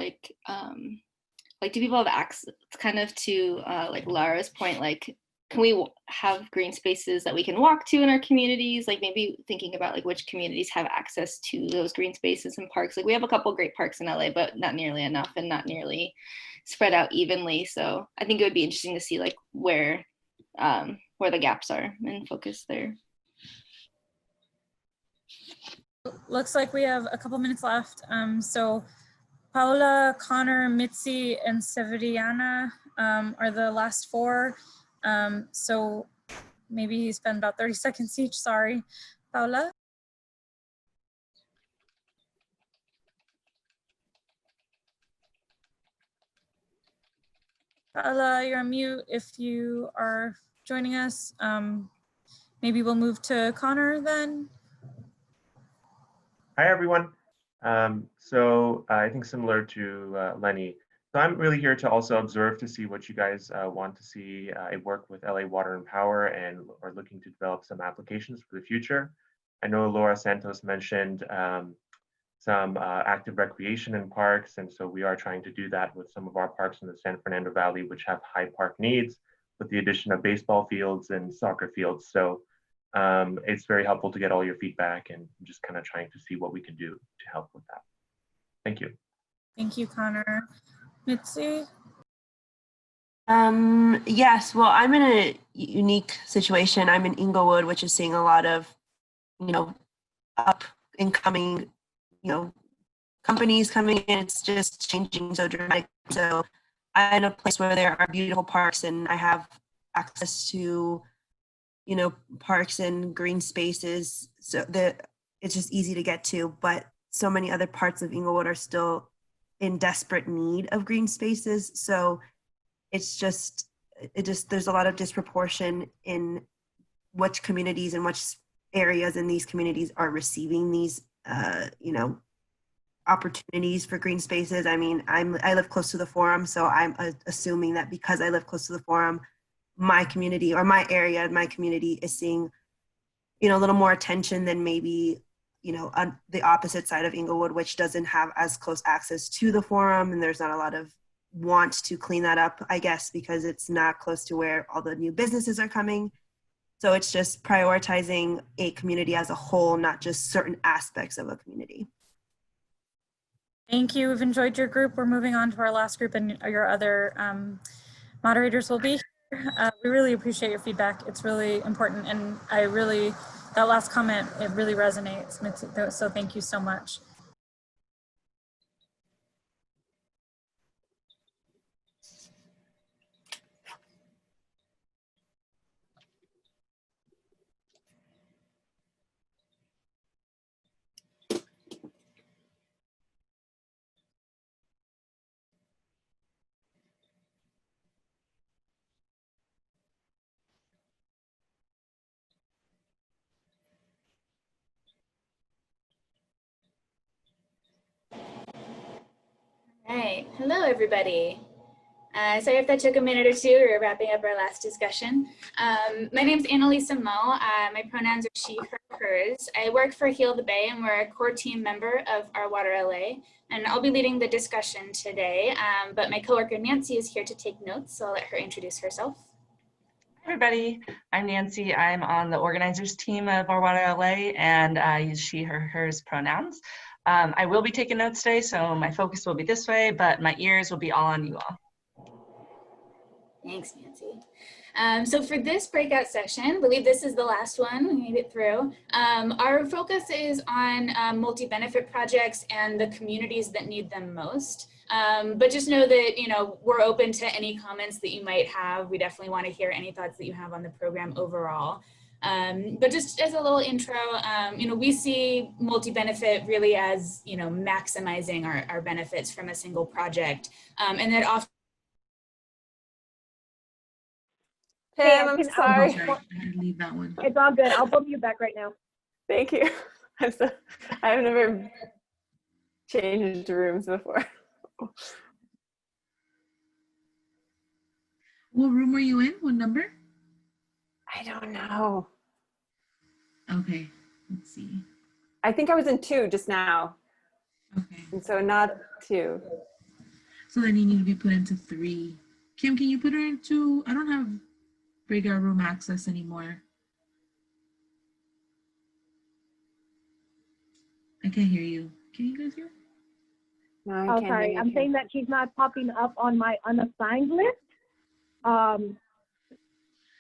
do people have access kind of to like Lara's point, like, can we have green spaces that we can walk to in our communities? Like maybe thinking about like which communities have access to those green spaces and parks. Like we have a couple great parks in LA, but not nearly enough and not nearly spread out evenly. So I think it would be interesting to see like where the gaps are and focus there. Looks like we have a couple minutes left. So Paula, Connor, Mitzi, and Severiana are the last four. So maybe you spend about 30 seconds each, sorry. Paula? Paula, you're on mute if you are joining us. Maybe we'll move to Connor then. Hi, everyone. I think similar to Lenny, so I'm really here to also observe to see what you guys want to see. I work with LA Water and Power and are looking to develop some applications for the future. I know Laura Santos mentioned some active recreation in parks, and so we are trying to do that with some of our parks in the San Fernando Valley, which have high park needs, with the addition of baseball fields and soccer fields. So it's very helpful to get all your feedback and just kind of trying to see what we can do to help with that. Thank you. Thank you, Connor. Mitzi? Yes, well, I'm in a unique situation. I'm in Inglewood, which is seeing a lot of, up and coming, companies coming in. It's just changing so dramatically. So I'm in a place where there are beautiful parks and I have access to, parks and green spaces. So that it's just easy to get to, but so many other parts of Inglewood are still in desperate need of green spaces. So there's a lot of disproportion in which communities and which areas in these communities are receiving these, opportunities for green spaces. I mean, I live close to the Forum, so I'm assuming that because I live close to the Forum, my community or my area, my community is seeing, a little more attention than maybe, on the opposite side of Inglewood, which doesn't have as close access to the Forum, and there's not a lot of want to clean that up, I guess, because it's not close to where all the new businesses are coming. So it's just prioritizing a community as a whole, not just certain aspects of a community. Thank you. We've enjoyed your group. We're moving on to our last group, and your other moderators will be here. We really appreciate your feedback. It's really important, and that last comment, it really resonates. So thank you so much. All right, hello everybody. Sorry if that took a minute or two. We're wrapping up our last discussion. My name's Annalisa Mo. My pronouns are she, her, hers. I work for Heal the Bay and we're a core team member of OurWaterLA. And I'll be leading the discussion today, but my coworker Nancy is here to take notes, so I'll let her introduce herself. Hi everybody, I'm Nancy. I'm on the organizers team of OurWaterLA and I use she, her, hers pronouns. I will be taking notes today, so my focus will be this way, but my ears will be all on you all. Thanks, Nancy. So for this breakout session, I believe this is the last one, we made it through. Our focus is on multi-benefit projects and the communities that need them most. But just know that, we're open to any comments that you might have. We definitely want to hear any thoughts that you have on the program overall. But just as a little intro, we see multi-benefit really as, maximizing our benefits from a single project. And that often Pam, I'm sorry. Leave that one. It's all good. I'll bump you back right now. Thank you. I've never changed rooms before. What room were you in? What number? I don't know. Okay, let's see. I think I was in 2 just now. Okay. And so not 2. So then you need to be put into 3. Kim, can you put her into, I don't have breakout room access anymore. I can't hear you. Can you guys hear? No, I Oh, can't sorry. hear you. I'm saying that she's not popping up on my unassigned list.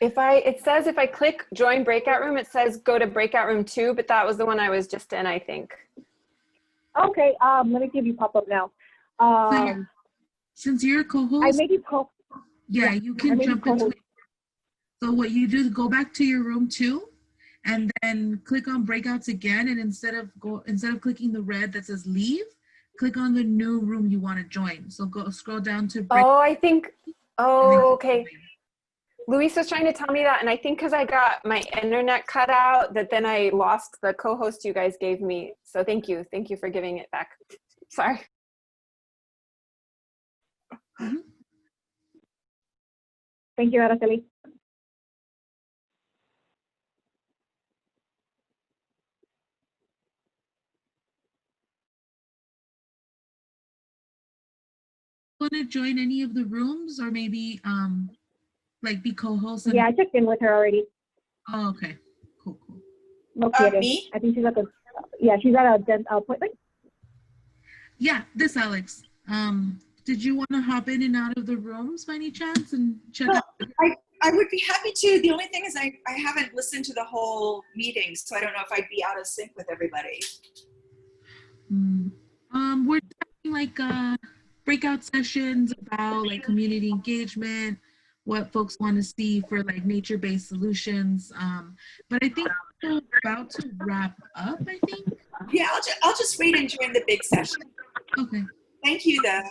It says if I click join breakout room, it says go to breakout room 2, but that was the one I was just in, I think. Okay, let me see if you pop up now. Since you're a co-host, I made you yeah, you can jump between. So what you do is go back to your room 2 and then click on breakouts again, and instead of clicking the red that says leave, click on the new room you want to join. So scroll down to okay. Luis was trying to tell me that, and I think because I got my internet cut out, that then I lost the co-host you guys gave me. So thank you for giving it back. Sorry. Thank you, Araceli. Want to join any of the rooms, or maybe like be co-host? Yeah, I checked in with her already. Oh, okay. Cool. No kidding. Me? I think she's at she's at a dental appointment. Yeah, this Alex. Did you want to hop in and out of the rooms by any chance and check Well, out? I would be happy to. The only thing is I haven't listened to the whole meeting, so I don't know if I'd be out of sync with everybody. We're doing like breakout sessions about like community engagement, what folks want to see for like nature-based solutions. But I think we're about to wrap up, I think. Yeah, I'll just wait and join the big session. Okay. Thank you, though.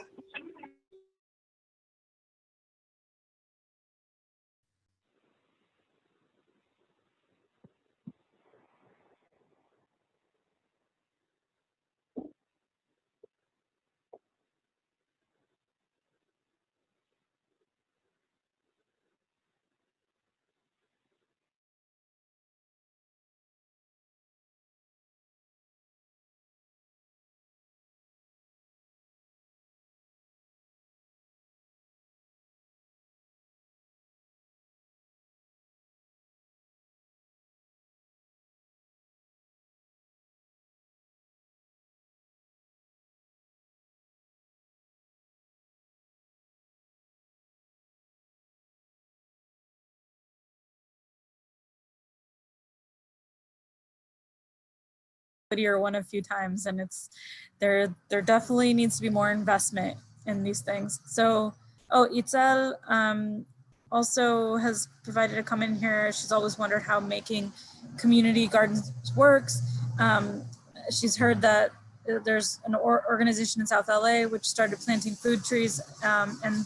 Or one a few times, and there definitely needs to be more investment in these things. So Itzel also has provided a comment here. She's always wondered how making community gardens works. She's heard that there's an organization in South LA which started planting food trees and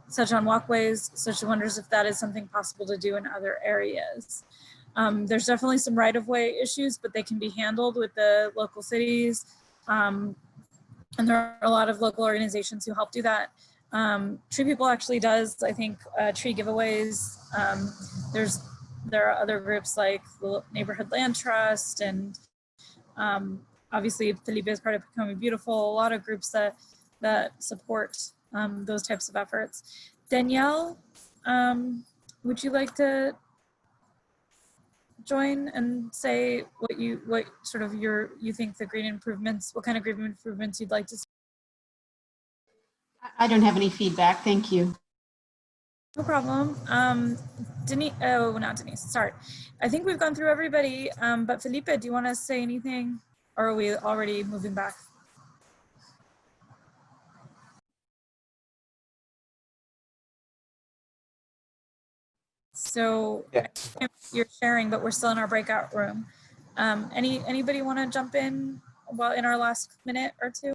such on walkways, so she wonders if that is something possible to do in other areas. There's definitely some right-of-way issues, but they can be handled with the local cities. And there are a lot of local organizations who help do that. Tree People actually does, I think, tree giveaways. There are other groups like the Neighborhood Land Trust, and obviously Felipe is part of Becoming Beautiful, a lot of groups that support those types of efforts. Danielle, would you like to join and say what sort of you think the green improvements, what kind of green improvements you'd like to see? I don't have any feedback. Thank you. No problem. Denise, oh, not Denise, sorry. I think we've gone through everybody, but Felipe, do you want to say anything, or are we already moving back? So yeah. You're sharing, but we're still in our breakout room. Anybody want to jump in while in our last minute or two?